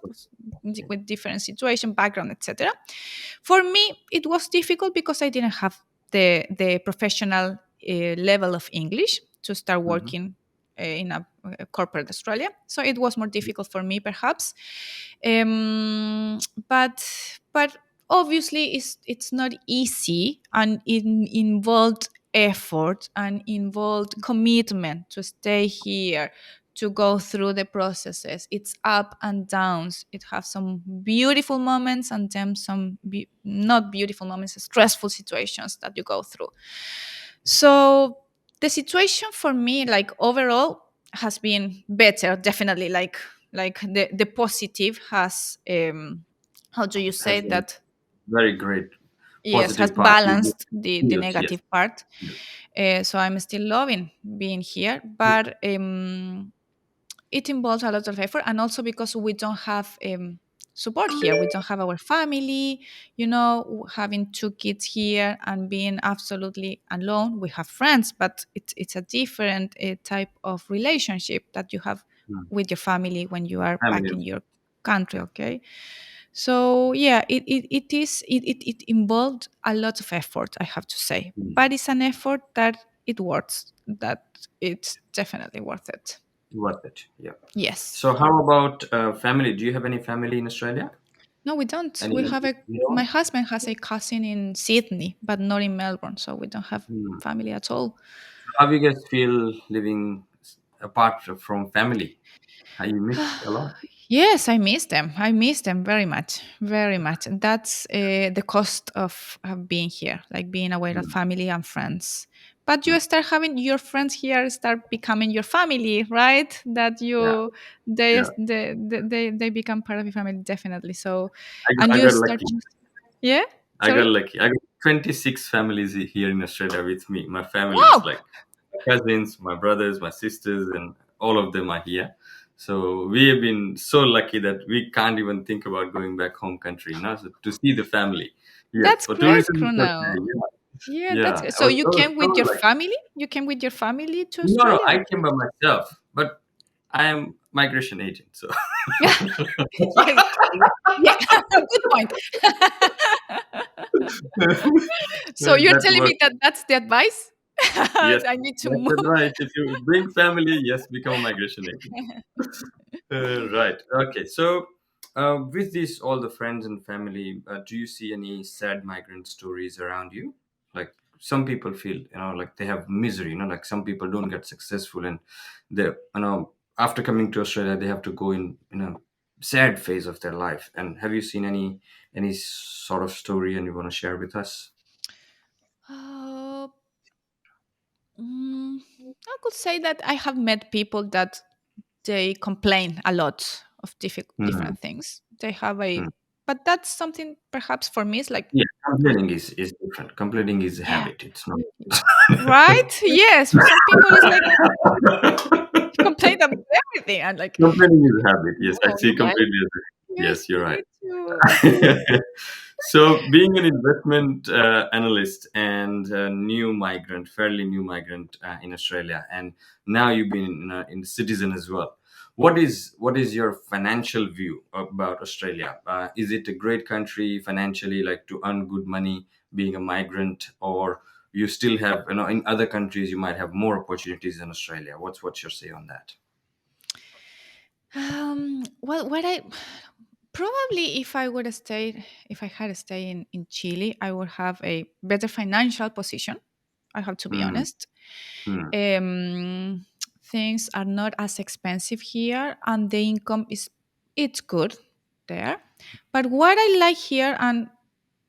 yeah. with different situation, background, etc. For me, it was difficult because I didn't have the professional level of English to start Mhm. working in a corporate Australia. So it was more difficult for me, perhaps. Um, but but obviously, it's not easy, and it involved effort and involved commitment to stay here, to go through the processes. It's up and downs. It has some beautiful moments and then some not beautiful moments, stressful situations that you go through. So the situation for me, like overall, has been better. Definitely, like the positive has how do you say Has been that? very great Yes, has positive part. balanced the Yes, yes. negative part. Yes. So I'm still loving being here, but it involves a lot of effort, and also because we don't have support here. We don't have our family, having two kids here and being absolutely alone. We have friends, but it's a different type of relationship that you have Mm. with your family when you are I back in mean, your country. yeah. Okay, so yeah, it involved a lot of effort, I have to say, Mm. but it's an effort that it works, that it's definitely worth it. Worth it. Yeah. Yes. So, how about family? Do you have any family in Australia? No, we don't. Any? We have You my don't? husband has a cousin in Sydney, but not in Melbourne, so we don't have Hmm. family at all. How do you guys feel living apart from family? How you miss a lot? Yes, I miss them. I miss them very much, very much. That's the cost of being here, like being away from Hmm. family and friends. But Hmm. you start having your friends here, start becoming your family, right? That Yeah. you they Yeah. they become part of your family, definitely. So, I and got, I you got start, lucky. yeah. I got Sorry. lucky. I got 26 families here in Australia with me. My family is Wow, like my cousins, my brothers, my sisters, and all of them are here. So we have been so lucky that we can't even think about going back home country, so to see the family. Yes, that's for great, tourism, it's okay. Krunal. Yeah, Yeah, that's yeah. good. I So was you so, came so with your lucky. family? You came with your family to No, no, Australia? I came by myself, but I am migration agent, so Yeah, yeah. Good point. So you're that telling works. me that that's the advice? Yes, I need to that's move. right. If you bring family, yes, become a migration agent. Right. Okay. So, with this, all the friends and family, do you see any sad migrant stories around you? Like some people feel, like they have misery. Like some people don't get successful, and they, after coming to Australia, they have to go in, sad phase of their life. And have you seen any sort of story, and you want to share with us? Uh, I could say that I have met people that they complain a lot of Hmm. different things. They have Hmm. but that's something perhaps for me. It's like, Yeah, complaining is different. Complaining is a yeah, habit. It's not. right? Yes, for some people, it's like complain about everything. And like, Complaining is a habit. Yes, I no, see guys, completely. Yes, you you're right. need to. So, being an investment analyst and a new migrant, fairly new migrant in Australia, and now you've been in citizen as well. What is your financial view about Australia? Is it a great country financially, like to earn good money being a migrant, or you still have, in other countries you might have more opportunities than Australia? What's your say on that? Well, what I probably, if I would have stayed, if I had stayed in Chile, I would have a better financial position. I have to be Hmm. honest. Hmm. Um, Things are not as expensive here, and the income is it's good there. But what I like here, and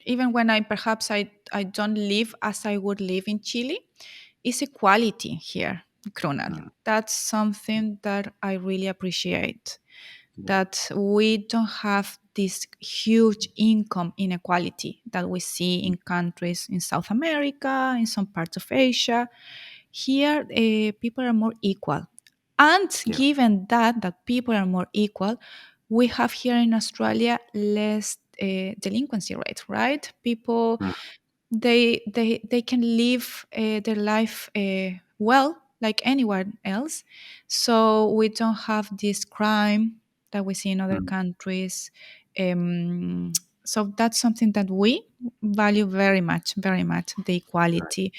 even when I don't live as I would live in Chile, is equality here, Krunal. Hmm. That's something that I really appreciate. Yeah. That we don't have this huge income inequality that we see in countries in South America, in some parts of Asia. Here, people are more equal. And Yeah. given that people are more equal, we have here in Australia less delinquency rate, right? People, Mm, they can live their life well like anyone else. So we don't have this crime that we see in other mm, countries. Um, so that's something that we value very much, the right. equality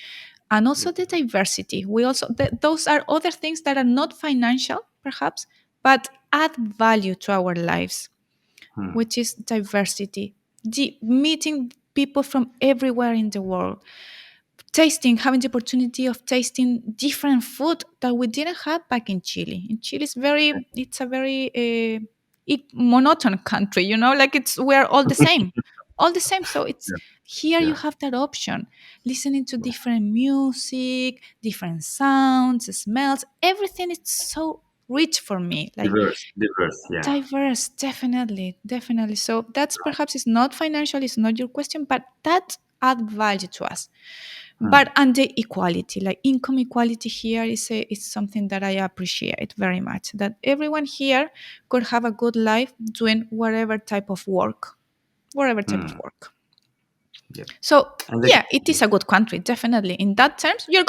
and Yeah. also the diversity. We also those are other things that are not financial, perhaps, but add value to our lives, Mm, which is diversity, meeting people from everywhere in the world, having the opportunity of tasting different food that we didn't have back in Chile. In Chile, it's a very monotone country, like we're all the same. So it's yeah. here you Yeah. have that option, listening to Yeah. different music, different sounds, smells. Everything is so rich for me, like Diverse. Diverse. Yeah. diverse, definitely, definitely. So that's perhaps it's not financial, it's not your question, but that add value to us. Mm, But and the equality, like income equality here is something that I appreciate very much. That everyone here could have a good life doing whatever type of mm, work. yeah. So And yeah, it is a good country, definitely. In that terms, you're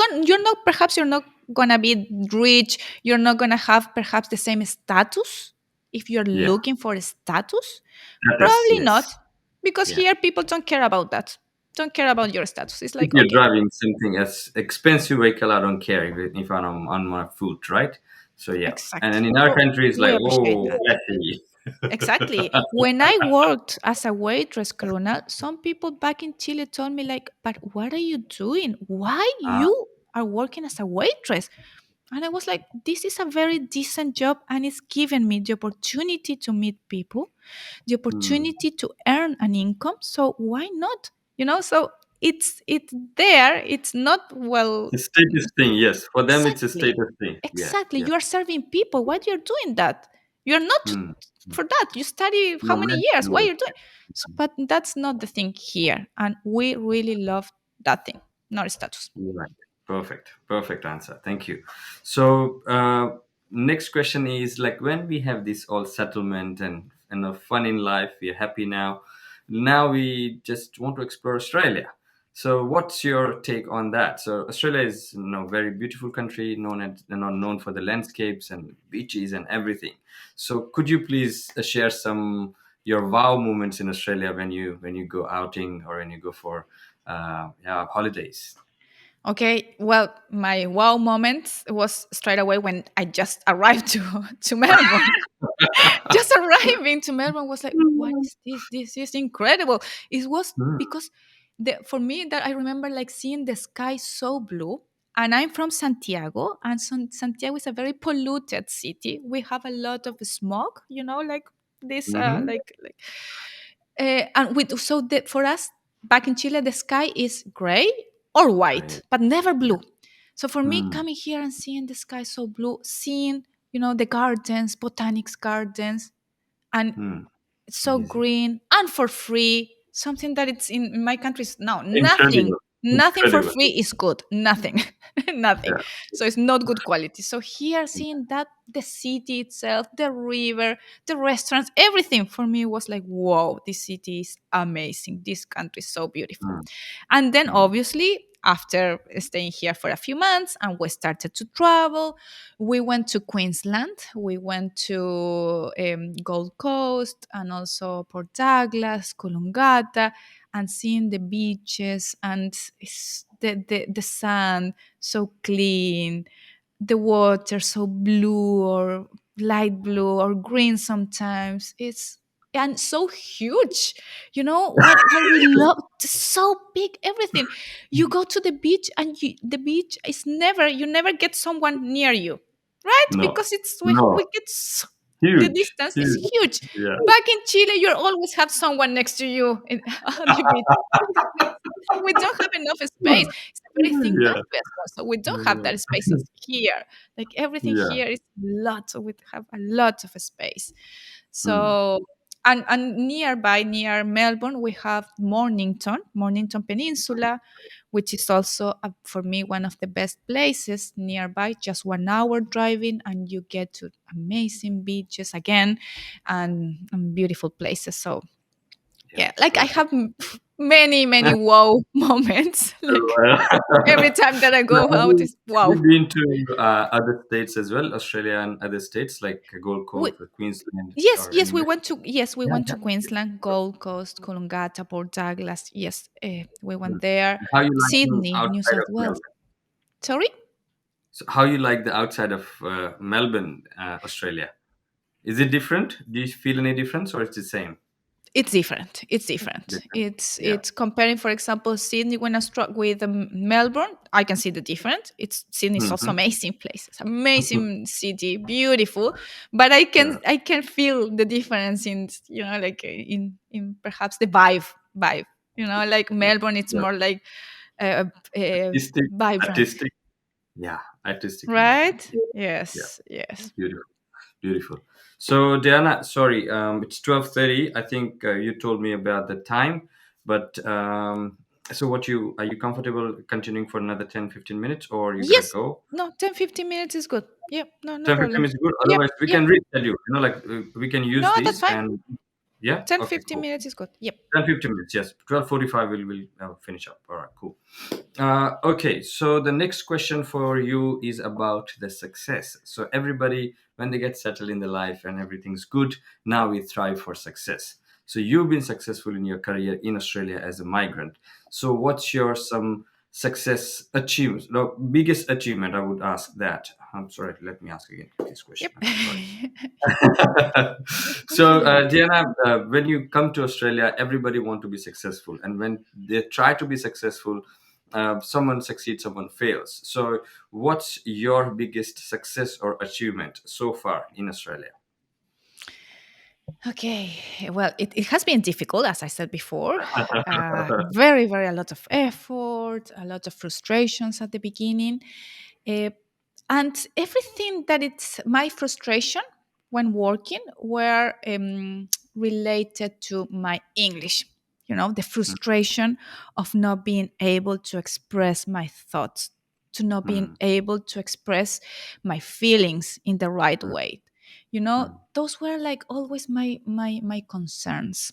not gonna be rich. You're not gonna have perhaps the same status if you're yeah. looking for a status. That is, Probably not, yes. because Yeah. here people don't care about that. Don't care about your status. It's If like you're okay, driving something as expensive vehicle, I don't care if I'm on my foot, right? So yeah. And exactly. in our So country, it's we like, appreciate oh, that. flashy. Exactly. When I worked as a waitress, Krunal, some people back in Chile told me like, "But what are you doing? Why Ah, you are working as a waitress?" And I was like, "This is a very decent job, and it's given me the opportunity to meet people, the mm. opportunity to earn an income. So why not? So it's there. It's not well. It's a status thing, yes. For them, it's a Exactly. status thing. Yeah, Exactly. yeah. You are serving people. Why you're doing that? You're not Mm. Mm. for that. You study how You're many meant to years? do Why it. you're doing so, but that's not the thing here. And we really love that thing, not status. Right. Perfect. Perfect answer. Thank you. So, next question is like when we have this all settlement and a fun in life, we're happy now. Now we just want to explore Australia. So, what's your take on that? So, Australia is very beautiful country, known for the landscapes and beaches and everything. So, could you please share some your wow moments in Australia when you go outing or when you go for yeah, holidays? Okay, well, my wow moment was straight away when I just arrived to Melbourne. Just arriving to Melbourne was like, what is this? This is incredible. It was Mm. because for me that I remember like seeing the sky so blue. And I'm from Santiago, and Santiago is a very polluted city. We have a lot of smoke, like this, Mhm. and for us back in Chile, the sky is gray or white, Right. but never Yeah. blue. So for me, Mm. coming here and seeing the sky so blue, seeing the gardens, botanics gardens, and Mm. it's so Amazing. green and for free. Something that it's in my country is now nothing. Incredible. Nothing for Incredible. free is good. Nothing, nothing. Yeah. So it's not good quality. So here, seeing that the city itself, the river, the restaurants, everything for me was like, whoa, this city is amazing. This country is so beautiful. Mm. And then Mm. obviously, after staying here for a few months and we started to travel, we went to Queensland, we went to Gold Coast and also Port Douglas, Colombata, and seeing the beaches and the sand so clean, the water so blue or light blue or green sometimes. It's and so huge. What we love, so big, everything. You go to the beach and the beach is never you never get someone near you, right? No. Because No. we get the Huge. distance is Huge. huge. Yeah. Back in Chile, you always have someone next to you on the beach. We don't have enough space. It's a very thin Yeah. country as well, so we don't have that Yeah. spaces here. Like everything Yeah. here is lots. So we have a lot of space. Mm. So And nearby, near Melbourne, we have Mornington Peninsula, which is also for me one of the best places nearby. Just 1 hour driving, and you get to amazing beaches again, and beautiful places. So Yeah, yeah, like I perfect. have many wow moments. Like every time that I So go out is have you wow. been to other states as well, Australia and other states like Gold We, Coast or Queensland yes, or yes, we anywhere? went to yes, we Yeah, went yeah. to Queensland, Gold Coast, Colombia, Port Douglas. Yes, we Mm. went there. How you like the Sydney, New outside South of Wales. Melbourne? Sorry, So how you like the outside of Melbourne, Australia? Is it different? Do you feel any difference or it's the same? it's different. It's different. Different. Yeah. It's comparing, for example, Sydney when I struck with Melbourne. I can see the difference. It's Sydney is also Hmm. amazing place, it's amazing city, beautiful. But I Yeah. can feel the difference in like in perhaps the vibe. Like Melbourne, it's Yeah. more like uh, uh, Artistic, vibrant, artistic. Yeah, artistic in that. right? Yeah, Yes, yes. beautiful, beautiful. So Diana, sorry, it's 12:30. I think you told me about the time, but so what you are you comfortable continuing for another 10-15 minutes, or you gotta Yes, go? no, 10-15 minutes is good. Yep, no 10-15 problem. minutes is good. Yep, Otherwise, we yep. can reschedule. Like we can use No, that's these fine. and yeah. Ten Okay, fifteen cool. minutes is good. Yep. 10-15 minutes. Yes, 12:45. We'll finish up. All right, cool. Okay, so the next question for you is about the success. So everybody, when they get settled in their life and everything's good, now we thrive for success. So you've been successful in your career in Australia as a migrant. So what's your some success achievements? No, biggest achievement? I would ask that. I'm sorry. Let me ask again this question. Yep. I'm sorry. So Diana, when you come to Australia, everybody want to be successful, and when they try to be successful, someone succeeds, someone fails. So what's your biggest success or achievement so far in Australia? Okay. Well, it has been difficult, as I said before. Very, a lot of effort, a lot of frustrations at the beginning. Uh, and everything that it's my frustration when working were related to my English. The frustration of not being able to express my thoughts, to not being Mm, able to express my feelings in the right mm, way. mm, Those were like always my concerns.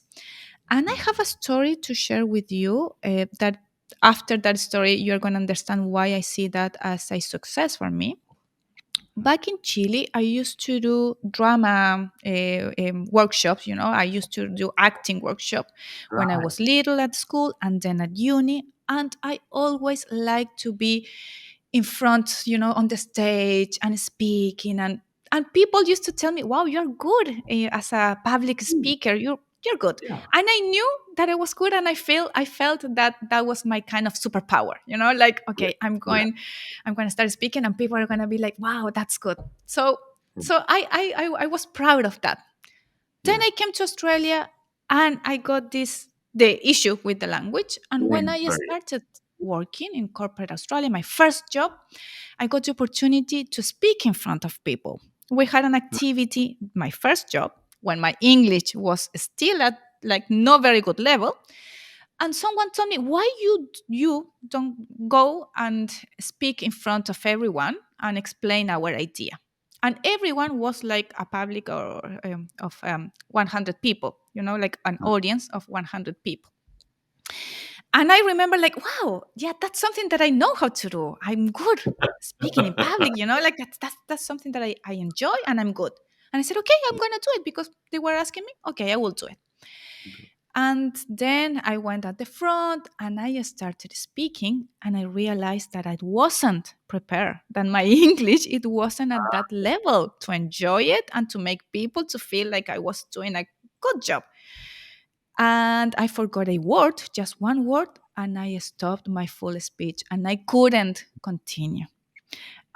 And I have mm, a story to share with you that after that story, you're going to understand why I see that as a success for me. mm. Back in Chile, I used to do drama workshops. I used to do acting workshop when I Right. was little at school and then at uni. And I always liked to be in front, on the stage and speaking. And people used to tell me, "Wow, you're good as a public Mm, speaker. You're good." yeah. And I knew that I was good, and I felt that that was my kind of superpower. Like, Yeah. okay, I'm Yeah. going I'm going to start speaking, and people are going to be like, "Wow, that's good." So Yeah. so I was proud of that. Then Yeah. I came to Australia, and I got the issue with the language. And when I Very. started working in corporate Australia, my first job, I got the opportunity to speak in front of people. We had an activity, my first job, when my English was still at like no very good level. And someone told me, why you don't go and speak in front of everyone and explain our idea? And everyone was like a public of 100 people, like an Mm, audience of 100 people. And I remember like, wow, yeah, that's something that I know how to do. I'm good speaking in public, like that's something that I enjoy and I'm good. And I said, okay, I'm going to do it because they were asking me. Okay, I will do it. And then I went at the front and I started speaking, and I realized that I wasn't prepared, that my English, it wasn't at that level to enjoy it and to make people to feel like I was doing a good job. And I forgot a word, just one word, and I stopped my full speech and I couldn't continue.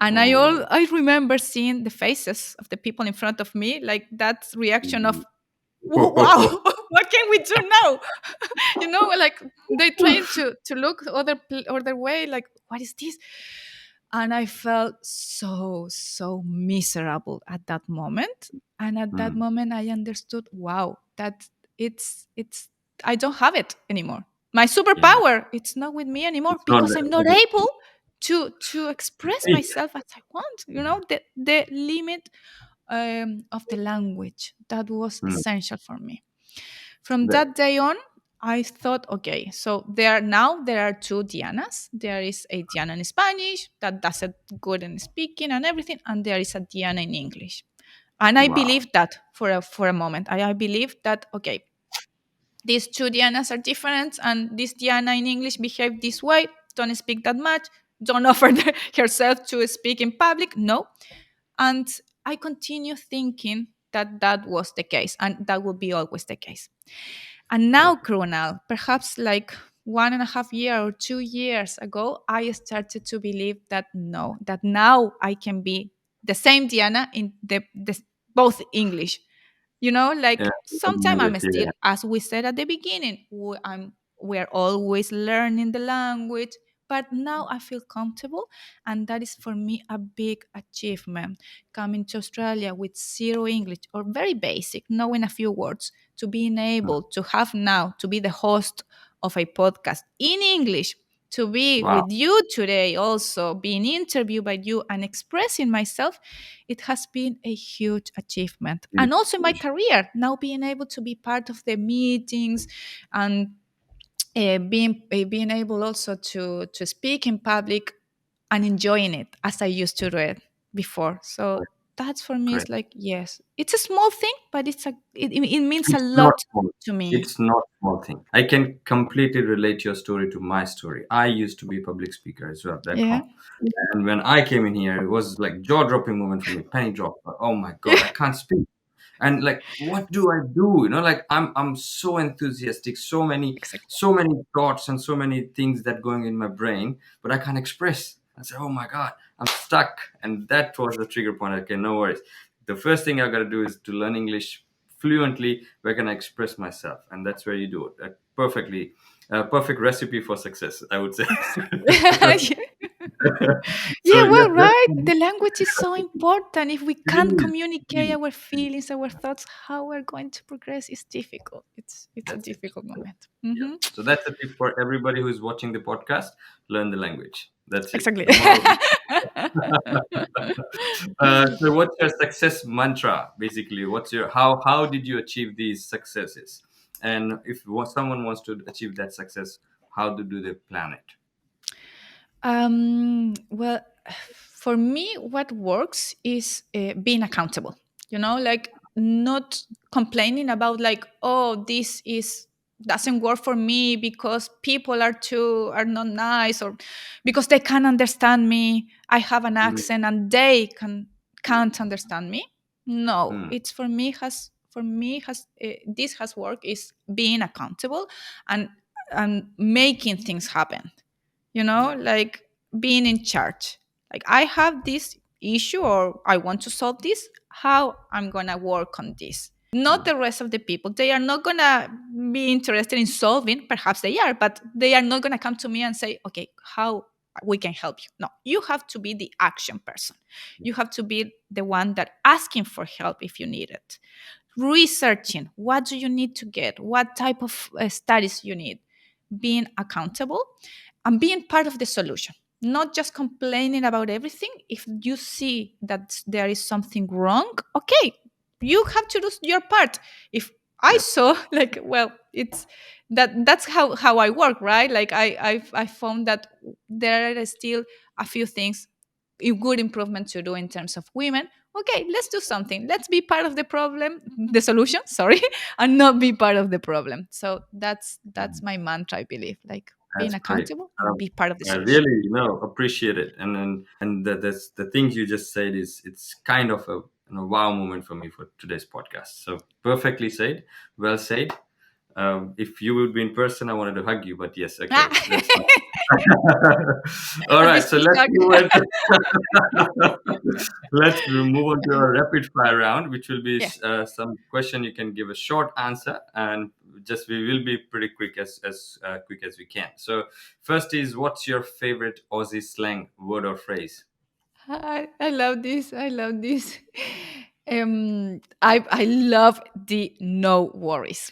And oh. I remember seeing the faces of the people in front of me, like that reaction of, wow, what can we do now? Like they trying to look other way, like, what is this? And I felt so miserable at that moment. And at that Mm, moment I understood, wow, that it's I don't have it anymore. My Yeah. superpower, it's not with me anymore It's not because I'm not with able to express me. myself as I want. The limit of the language that was Mm. essential for me. From The- that day on, I thought, okay, so there are two Dianas. There is a Diana in Spanish that does it good in speaking and everything, and there is a Diana in English. And I wow. believed that for a moment. I believed that, okay, these two Dianas are different, and this Diana in English behaved this way, don't speak that much, don't offer herself to speak in public. No. And I continue thinking that that was the case, and that will be always the case. And now, Perfect. Krunal, perhaps like 1.5 years or 2 years ago, I started to believe that no, that now I can be the same Diana in the both English. Yeah. Like sometimes I'm English, still, yeah. as we said at the beginning, we're always learning the language, but now I feel comfortable, and that is for me a big achievement. Coming to Australia with zero English or very basic, knowing a few words, to being Mm. able to have now to be the host of a podcast in English, to be Wow. with you today, also being interviewed by you and expressing myself, it has been a huge achievement. Huge, And also in my huge. career, now being able to be part of the meetings and being able also to speak in public and enjoying it as I used to do it before. So Great. that's for me Great. is like, yes, it's a small thing, but it means a It's not lot small. to me. It's not small thing. I can completely relate your story to my story. I used to be a public speaker as well back Yeah. home. And when I came in here, it was like jaw-dropping moment for me, penny drop. Oh my God, I can't speak. And like, what do I do? Like I'm so enthusiastic, Exactly. so many thoughts and so many things that going in my brain, but I can't express. I say, oh my God, I'm stuck. And that was the trigger point. Okay, no worries. The first thing I gotta do is to learn English fluently, where can I express myself? And that's where you do it. Perfectly. Perfect recipe for success, I would say. So Yeah, yes, well, that's right. The language is so important. If we it can't is. communicate our feelings, our thoughts, how we're going to progress is difficult. It's a That's it. difficult moment. Yeah. Hmm. So that's a tip for everybody who's watching the podcast. Learn the language. That's it. Exactly. The moral. So what's your success mantra? Basically, what's your how did you achieve these successes? And if someone wants to achieve that success, how do they plan it? Well, for me, what works is being accountable. Like not complaining about like, oh, this is doesn't work for me because people are not nice, or because they can't understand me. I have an Mm, accent and they can't understand me. No, mm, it's for me has this has worked is being accountable and making things happen, yeah. like being in charge. Like I have this issue or I want to solve this, how I'm gonna work on this. Not Mm, the rest of the people. They are not gonna be interested in solving, perhaps they are, but they are not gonna come to me and say, okay, how we can help you. No, you have to be the action person. You have to be the one that asking for help if you need it, researching what do you need to get, what type of studies you need, being accountable and being part of the solution, not just complaining about everything. If you see that there is something wrong, okay, you have to do your part. If I yeah. saw like, well, it's that's how I work, right? Like I found that there are still a few things, a good improvement to do in terms of women. Okay, let's do something. Let's be part of the problem, the solution, sorry, and not be part of the problem. So that's my mantra, I believe, like being That's great. accountable and be part of the I solution. really, appreciate it, and the things you just said is it's kind of a wow moment for me for today's podcast. So perfectly said, well said. If you would be in person, I wanted to hug you, but yes, Ah, okay, let's not. All a right, so physical let's hug. move on. Let's move on to a rapid fire round, which will be Yeah. some question you can give a short answer, and just we will be pretty quick as quick as we can. So first is, what's your favorite Aussie slang word or phrase? I love this. I love this. I love the no worries.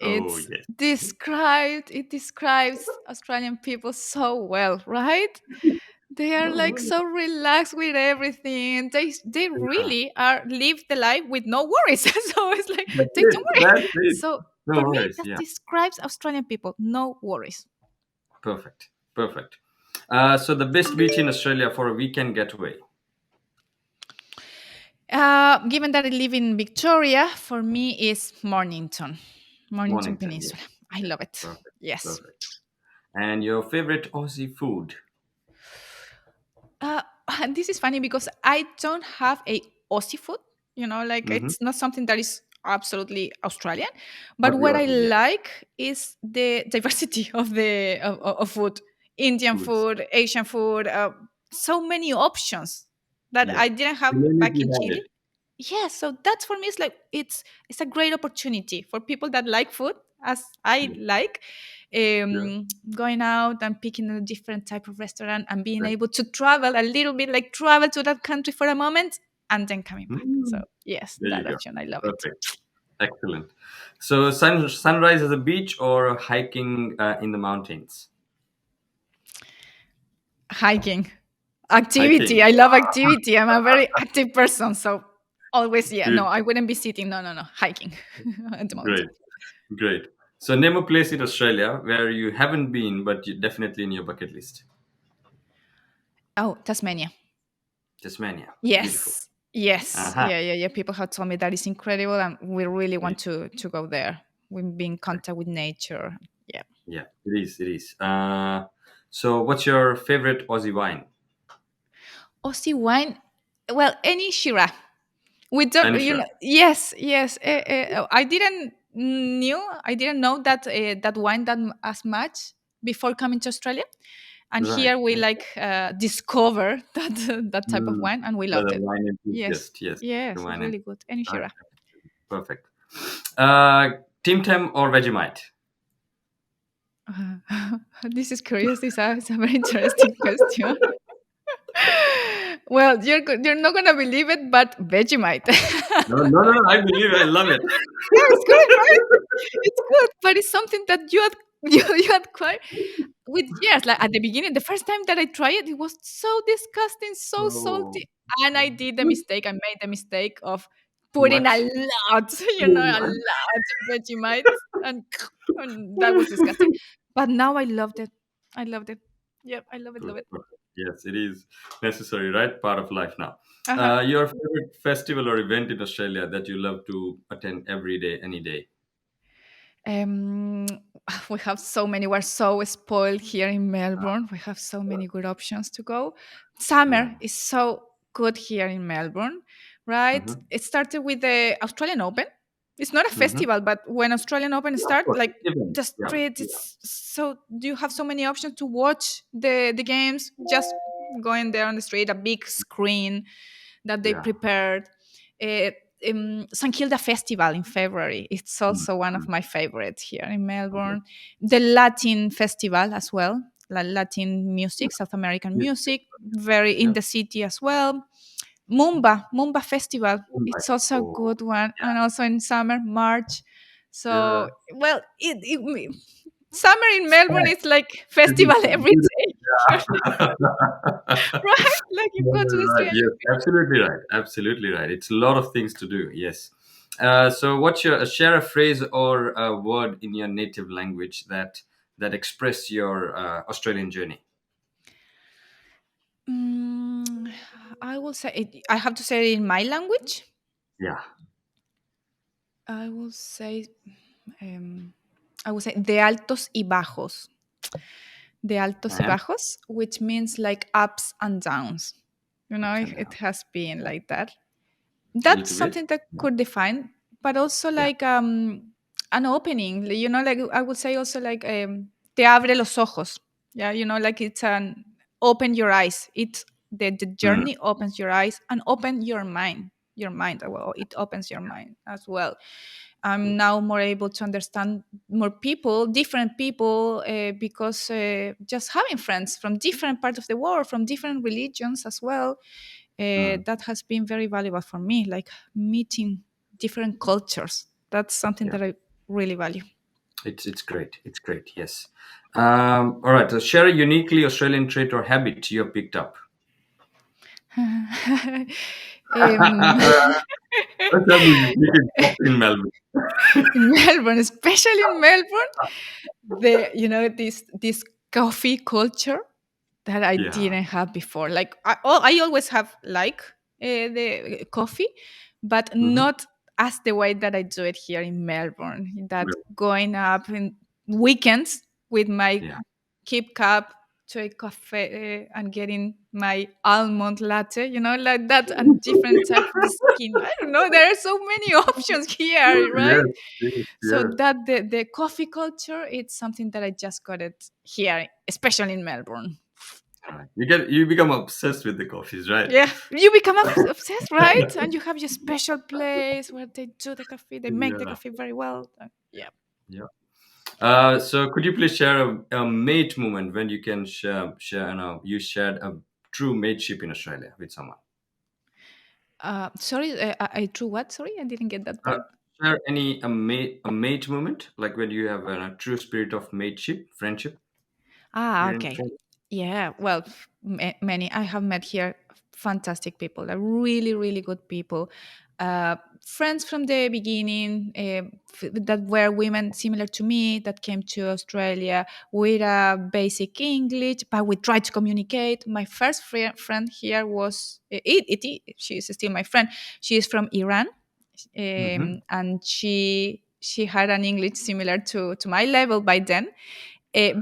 Oh It's yes. describes Australian people so well, right? They are No like worries. so relaxed with everything. They Yeah. really are live the life with no worries. So it's like That's they it. don't worry. That's it. So No for me, worries. that Yeah. describes Australian people. No worries. Perfect. Perfect. So the best beach in Australia for a weekend getaway. Given that I live in Victoria, for me is Mornington Mornington. Yes. Peninsula. I love it. Perfect. Yes. Perfect. And your favorite Aussie food? Uh, and this is funny because I don't have a Aussie food. Like Mm-hmm. it's not something that is absolutely Australian. But But the what I Aussie, yeah, like is the diversity of food. Indian foods. food, Asian food, so many options that Yeah. I didn't have You name it, back you in had Chile. it. Yeah, so that's for me. It's like it's a great opportunity for people that like food, as I Yeah. like, Yeah. going out and picking a different type of restaurant and being Right. able to travel a little bit, like travel to that country for a moment and then coming back. So Mm. yes, There you that go. option, I love it. Perfect. Excellent. So sunrise at the beach or hiking in the mountains? Hiking, Hiking. activity. I love activity. I'm a very active person, so always, yeah. No, Good. I wouldn't be sitting. No, no, no. Hiking at the mountain. Great. Great. So name a place in Australia where you haven't been, but you definitely in your bucket list. Oh, Tasmania. Tasmania. Beautiful. Yes. Yes. Uh-huh. Yeah, yeah, yeah. People have told me that is incredible and we really want Great. to go there. We've been in Great. contact with nature. Yeah. Yeah, it is. It is. So what's your favorite Aussie wine? Aussie wine. Well, any Shiraz. We don't, Anisha. yes, yes. I didn't know that that wine as much before coming to Australia. And Right. here we Okay. like discover that type of Mm. wine and we The loved it. wine Yes. enthusiast. Yes. The Yes, it's wine really good. Any enthusiast. Shiraz. Perfect. Uh, Tim Tam or Vegemite? This is curious. It's a very interesting question. Well, you're not gonna believe it, but Vegemite. No, no, no, no. I believe. I love it. Yeah, it's good, right? It's good, but it's something that you had you had quite with years. Like at the beginning, the first time that I tried it, it was so disgusting, so Oh, salty, and I did the mistake. I made the mistake of too putting a much. lot, Too a much. lot of Vegemite, and, and that was disgusting. But now I loved it. I loved it. Yep, I love it. Good. Love it. Perfect. Yes, it is necessary, right? Part of life now. Uh huh. Your favorite festival or event in Australia that you love to attend every day, any day? Um, we have so many. We're so spoiled here in Melbourne. We have so many good options to go. Yeah. Summer is so good here in Melbourne, right? Mm-hmm. It started with the Australian Open. It's not a Mm-hmm. festival, but when Australian Open Yeah, of start, course. like Event. the Yeah. street, Yeah. it's so you have so many options to watch the games. Just going there on the street, a big screen that they Yeah. prepared. Uh, St Kilda Festival in February. It's also one Mm-hmm. of my favorites here in Okay. Melbourne. The Latin Festival as well, Latin Yeah. music, South American Yes. music, very in Yeah. the city as well. Mumba Festival. Invite. It's also a Oh, good one, yeah. and also in summer, March. Yeah. So, well, summer in Melbourne Right. is like To do- festival to every do day. You're like, that. right? Like you No, go no, to the no, right. street and Yes, you feel. absolutely right. Absolutely right. It's a lot of things to do. Yes. So, what's your share a phrase or a word in your native language that express your Australian journey? Mm, I will say it, I have to say it in my language. Yeah. I will say, um, I will say de altos y bajos, de altos y And bajos, which means like ups and downs. ups and It downs. has been Yeah. like that. A That's little bit. something that Yeah. could define, but also Yeah. like an opening. Like I would say also like te abre los ojos. Yeah, like it's an open your eyes. It's the Mm. journey opens your eyes and open your mind. Your mind. Well, it opens your mind as well. I'm Good. now more able to understand more people, different people, because just having friends from different parts of the world, from different religions as well, Mm. that has been very valuable for me, like meeting different cultures. That's something Yeah, that I really value. it's great. It's great. Yes. All right. So share a uniquely Australian trait or habit you have picked up. um, Let's have you can coffee in Melbourne. in Melbourne, especially in Melbourne, this coffee culture that I Yeah. didn't have before. Like I always have the coffee, but Hmm. not as the way that I do it here in Melbourne. That going up in weekends with my Yeah. keep cup to a cafe and getting my almond latte, like that, and different type of skin. I don't know. There are so many options here, Yes. right? Yes. So Yes. that the coffee culture, it's something that I just got it here, especially in Melbourne. Right. You become obsessed with the coffees, right? Yeah, you become obsessed, right? And you have your special place where they do the coffee. They make the Yeah. coffee very well. Yeah. Yeah. So could you please share a mate moment when you can share you shared a true mateship in Australia with someone? Sorry, I drew what? Sorry, I didn't get that Uh, part. share any a mate moment like when you have a true spirit of mateship, friendship Ah, here in okay. Australia? Yeah, well, many. I have met here fantastic people, like really, really good people. Friends from the beginning that were women similar to me that came to Australia with a basic English, but we tried to communicate. My first friend here was she's still my friend. She is from Iran, Mm-hmm. and she had an English similar to my level by then.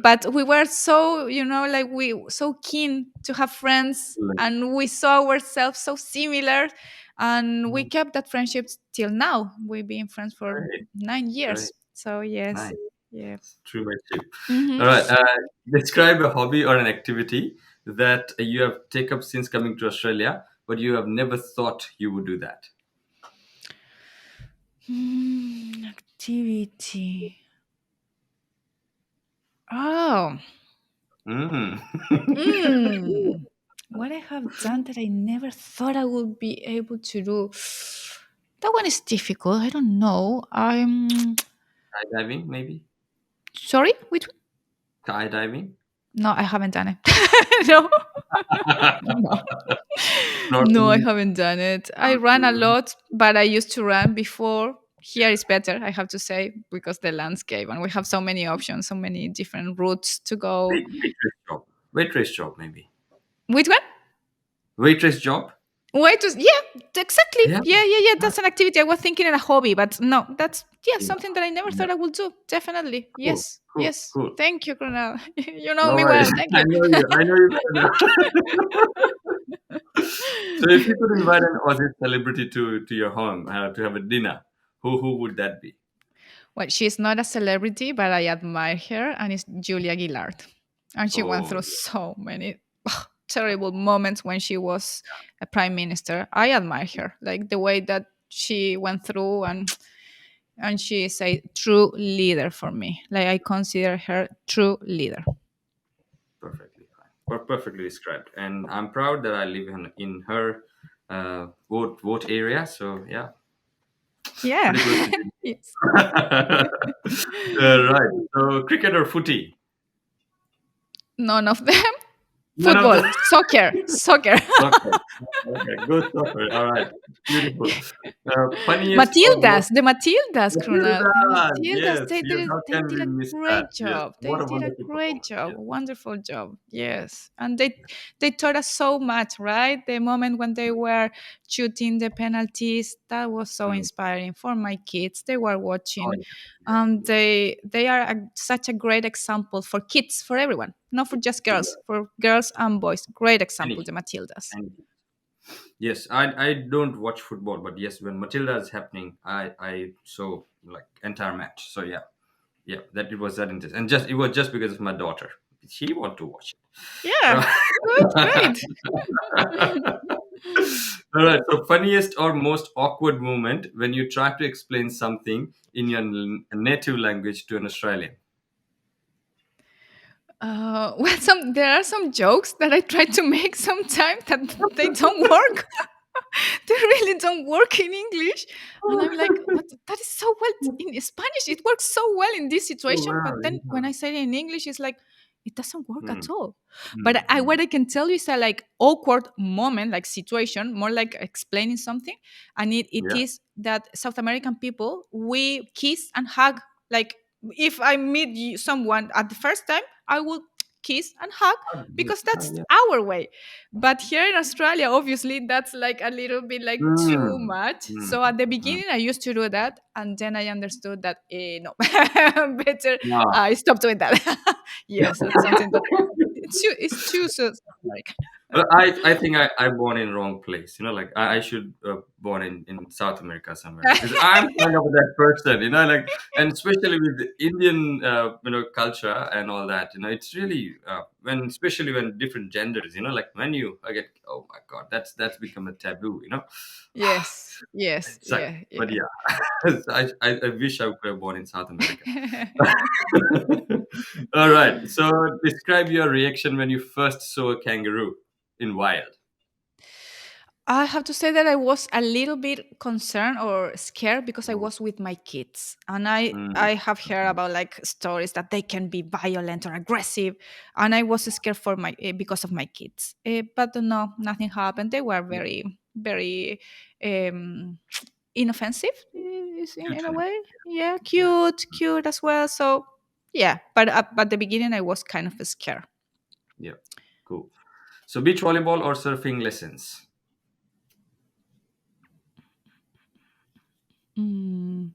But we were so, like we so keen to have friends, and we saw ourselves so similar, and we kept that friendship till now. We've been friends for Great, great, 9 years. So yes, nice, yeah. true mateship. Hmm. All right. Describe a hobby or an activity that you have taken up since coming to Australia, but you have never thought you would do that. Activity. Oh, Mm. mm. What I have done that I never thought I would be able to do. That one is difficult. I don't know. I'm Skydiving, maybe. sorry. Which Skydiving. No, I haven't done it. No. No. No, I Snorkeling. haven't done it. I ran a Snorkeling. lot, but I used to run before. Here is better, I have to say, because the landscape and we have so many options, so many different routes to go. Waitress job. Waitress job, maybe. Which one? Waitress job. Wait, yeah, exactly. Yeah. Yeah, yeah, yeah. That's an activity. I was thinking in a hobby, but no, that's yeah, Yeah. something that I never Yeah. thought I would do. Definitely. Cool. Yes. Cool. Yes. Cool. Thank you, Krunal. You know No me worries. well. Thank I you. know you. I know you better now. So, if you could invite an Aussie celebrity to your home to have a dinner, who would that be? Well, she's not a celebrity, but I admire her, and it's Julia Gillard. And she went Oh, through so many terrible moments when she was a prime minister. I admire her, like the way that she went through, and she is a true leader for me. Like I consider her true leader. perfectly fine. Perfectly described. And I'm proud that I live in her vote area. So yeah, Yeah. pretty close to you. Yes. Right. So cricket or footy? None of them. None of Football, the soccer, soccer. soccer. Okay, good soccer. All right, beautiful. Funniest or Matildas, most the Matildas, Krunal, the Matilda. Matildas, Yes, yes. How they can did we a miss that? great Yes. job. They What a did a wonderful great performance. job, Yes. a wonderful job. Yes, and they taught us so much, right? The moment when they were shooting the penalties, that was so Mm. inspiring for my kids. They were Oh watching, yeah, yeah, they are such a great example for kids, for everyone, not for just yeah. girls, for girls and boys. Great example, Any, the Matildas. any. Yes, I don't watch football, but yes, when Matilda is happening, I saw like entire match. So yeah, yeah, that it was that intense, and just it was just because of my daughter. She want to watch it. Yeah, good, great. All right. So funniest or most awkward moment when you try to explain something in your native language to an Australian. Well, there are some jokes that I try to make sometimes that they don't work. They really don't work in English. And I'm like, but that is so well in Spanish. It works so well in this Oh, situation. But wow. then when Yeah. I say it in English, it's like, it doesn't work Hmm, at all. hmm, But hmm. what I can tell you is a like awkward moment, like situation, more like explaining something. And it Yeah. is that South American people, we kiss and hug. Like if I meet someone at the first time, I will kiss and hug because that's Yeah. our way. But here in Australia, obviously, that's like a little bit like too Hmm, much. hmm, So at the hmm. beginning, I used to do that, and then I understood that no, better Wow. I stop doing that. Yes, that's something that it's too so like I think I born in wrong place. Like I should born in South America somewhere because I'm kind of that person. Like and especially with the Indian culture and all that. It's really when especially when different genders. Like when you I get oh my god that's become a taboo. yes, yes, It's like yeah, but yeah. yeah, I wish I could have born in South America. All right. So describe your reaction when you first saw a kangaroo in wild. I have to say that I was a little bit concerned or scared because I Oh, was with my kids, and I mm, I have heard mhm. about like stories that they can be violent or aggressive, and I was scared for my because of my kids. But no, nothing happened. They were Yeah, very um, inoffensive in cute a and way. Yeah, yeah, cute as well. So yeah, but at the beginning I was kind of scared. yeah, cool. So beach volleyball or surfing lessons? Mm,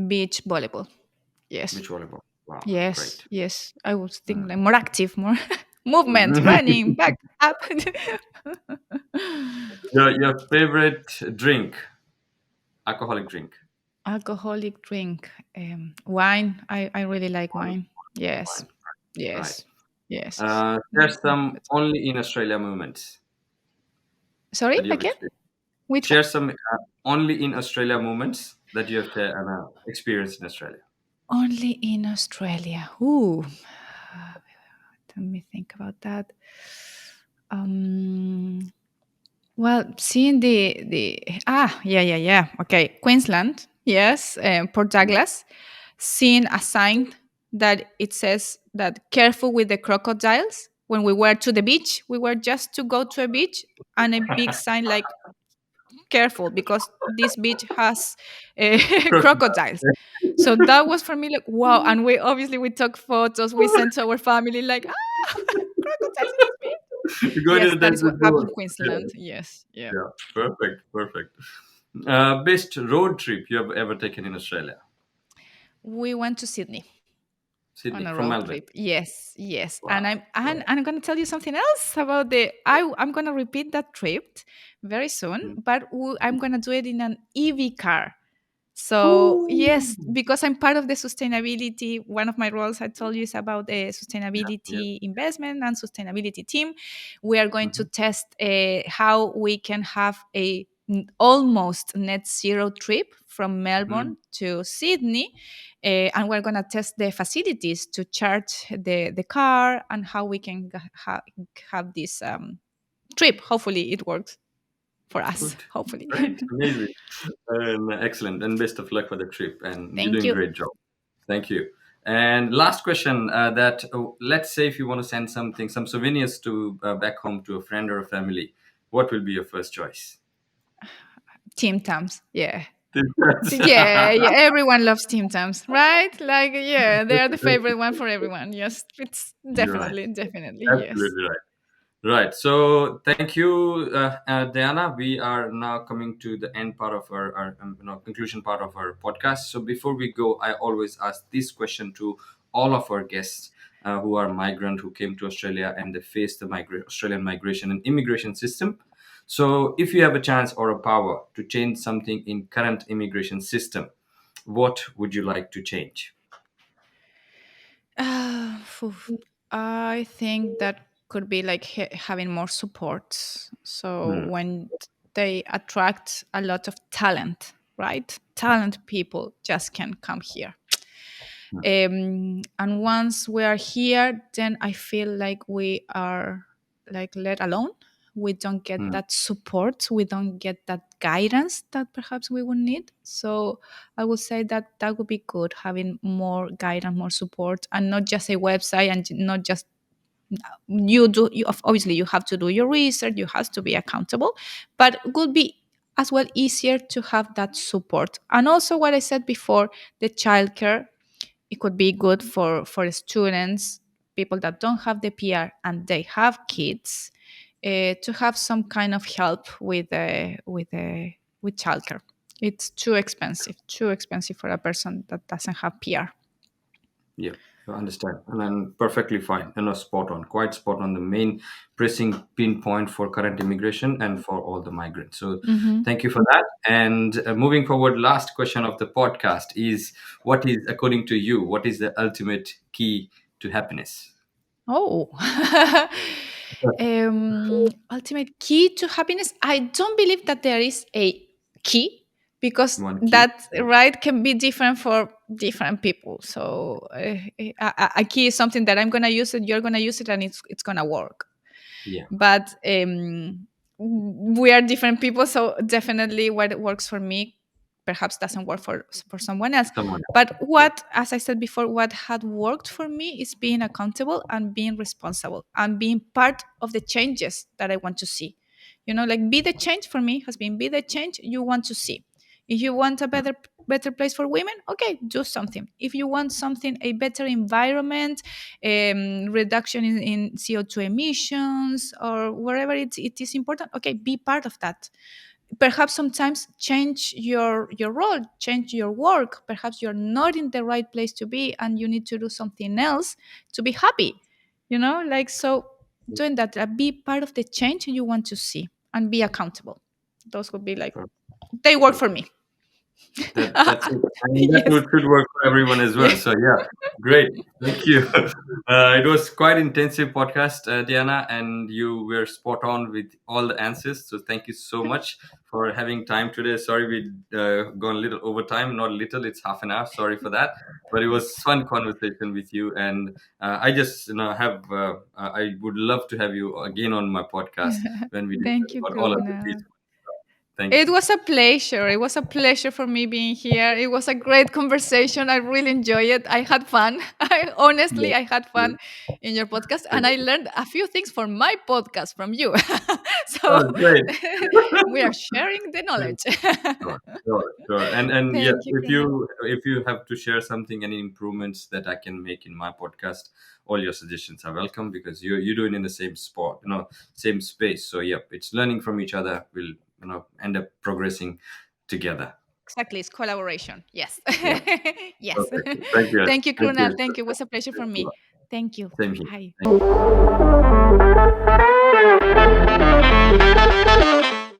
beach volleyball. Yes. Beach volleyball. Wow, Yes, great. yes. I was thinking Mm. like more active, more movement, running, back up. Your favorite drink, alcoholic drink. Alcoholic drink, wine. I really like Wine, wine. Yes, wine. Right. yes, yes. Share some only in Australia moments Sorry, that you have again? experienced. Which one? Share some only in Australia moments that you have experienced in Australia. Only in Australia. Ooh, let me think about that. Um, Well, seeing the okay, Queensland, yes, Port Mm. Douglas, seeing a sign that it says that careful with the crocodiles. When we were to the beach, we were just to go to a beach, and a big sign like careful because this beach has Crocodile. crocodiles. So that was for me like wow, and we took photos, we sent to our family like crocodiles in this beach. You go Yes, to that that's is the what happened door. in Yeah, Queensland. Yes, yeah. yeah. Perfect, perfect. Best road trip you have ever taken in Australia? We went to Sydney on Sydney, a from road Melbourne. trip. Yes, yes. And Wow. I'm going to tell you something else about I'm going to repeat that trip very soon, Mm. but I'm going to do it in an EV car. So, Ooh. yes, because I'm part of the sustainability, one of my roles I told you is about the Yeah, yeah. sustainability investment and sustainability team. We are going to Hmm. test how we can have a almost net zero trip from Mm. Melbourne to Sydney. And we're going to test the facilities to charge the car and how we can have this trip. Hopefully, it works for us. Good. Hopefully. Great. Amazing. Excellent. And best of luck for the trip. And you're Thank doing a you. great job. Thank you. And last question that let's say if you want to send something, some souvenirs to back home to a friend or a family, what will be your first choice? Tim Tams. Yeah. Yeah, everyone loves Tim Tams, right? Like, yeah, they are the favorite one for everyone. Yes, it's You're right. definitely, yes. Absolutely right. Right. So thank you, Diana. We are now coming to the end part of our conclusion part of our podcast. So before we go, I always ask this question to all of our guests who are migrant who came to Australia and they face the Australian migration and immigration system. So if you have a chance or a power to change something in current immigration system, what would you like to change? Phew. I think that could be like having more support. So Hmm. when they attract a lot of talent, right? Talent people just can come here. Mm, And once we are here, then I feel like we are like let alone. We don't get mm, that support, we don't get that guidance that perhaps we would need. So I would say that that would be good, having more guidance, more support, and not just a website, and not just obviously you have to do your research, you have to be accountable, but it would be as well easier to have that support. And also what I said before, the childcare, it could be good for students, people that don't have the PR and they have kids, to have some kind of help with childcare. It's too expensive for a person that doesn't have PR. yeah, I understand. And then perfectly fine. Spot on, quite spot on the main pressing pinpoint for current immigration and for all the migrants. So Hmm. thank you for that. And moving forward, last question of the podcast is, what is, according to you, what is the ultimate key to happiness? Oh, ultimate key to happiness. I don't believe that there is a key, because One key. that right can be different for different people. So a key is something that I'm gonna use it, you're gonna use it, and it's gonna work. Yeah. But we are different people, so definitely what works for me perhaps doesn't work for someone else. Someone else. But Yeah. what, as I said before, what had worked for me is being accountable and being responsible and being part of the changes that I want to see. Like, be the change for me has been, be the change you want to see. If you want a better place for women, okay, do something. If you want something, a better environment, reduction in CO2 emissions, or wherever it is important, okay, be part of that. Perhaps sometimes change your role, change your work. Perhaps you're not in the right place to be and you need to do something else to be happy. Like, so doing that, be part of the change you want to see, and be accountable. Those would be like, they work for me. That's it. And that Yes. should work for everyone as well. So yeah, great. Thank you. It was quite intensive podcast, Diana, and you were spot on with all the answers. So thank you so much for having time today. Sorry we gone a little over time. Not little. It's half an hour. Sorry for that. But it was fun conversation with you, and I just have. I would love to have you again on my podcast when we discuss Thank you, about all of the Krunal. peaceful. Thank It you. was a pleasure. It was a pleasure for me being here. It was a great conversation. I really enjoyed it. I had fun. Yeah. I had Yeah. fun in your podcast, and Thank I you. learned a few things for my podcast from you. So Oh, great. we are sharing the knowledge. Sure, sure, sure. And yeah, Thank you, Krunal. if you have to share something, any improvements that I can make in my podcast, all your suggestions are welcome, because you're doing in the same spot, same space. So yeah, it's learning from each other. We'll end up progressing together. Exactly, it's collaboration. Yes. Yeah, Yes. perfect. Thank you. Thank you, Thank you. Krunal. Thank you. It was a pleasure for Thanks a me. lot. Thank you. Same here. Bye. Thank you.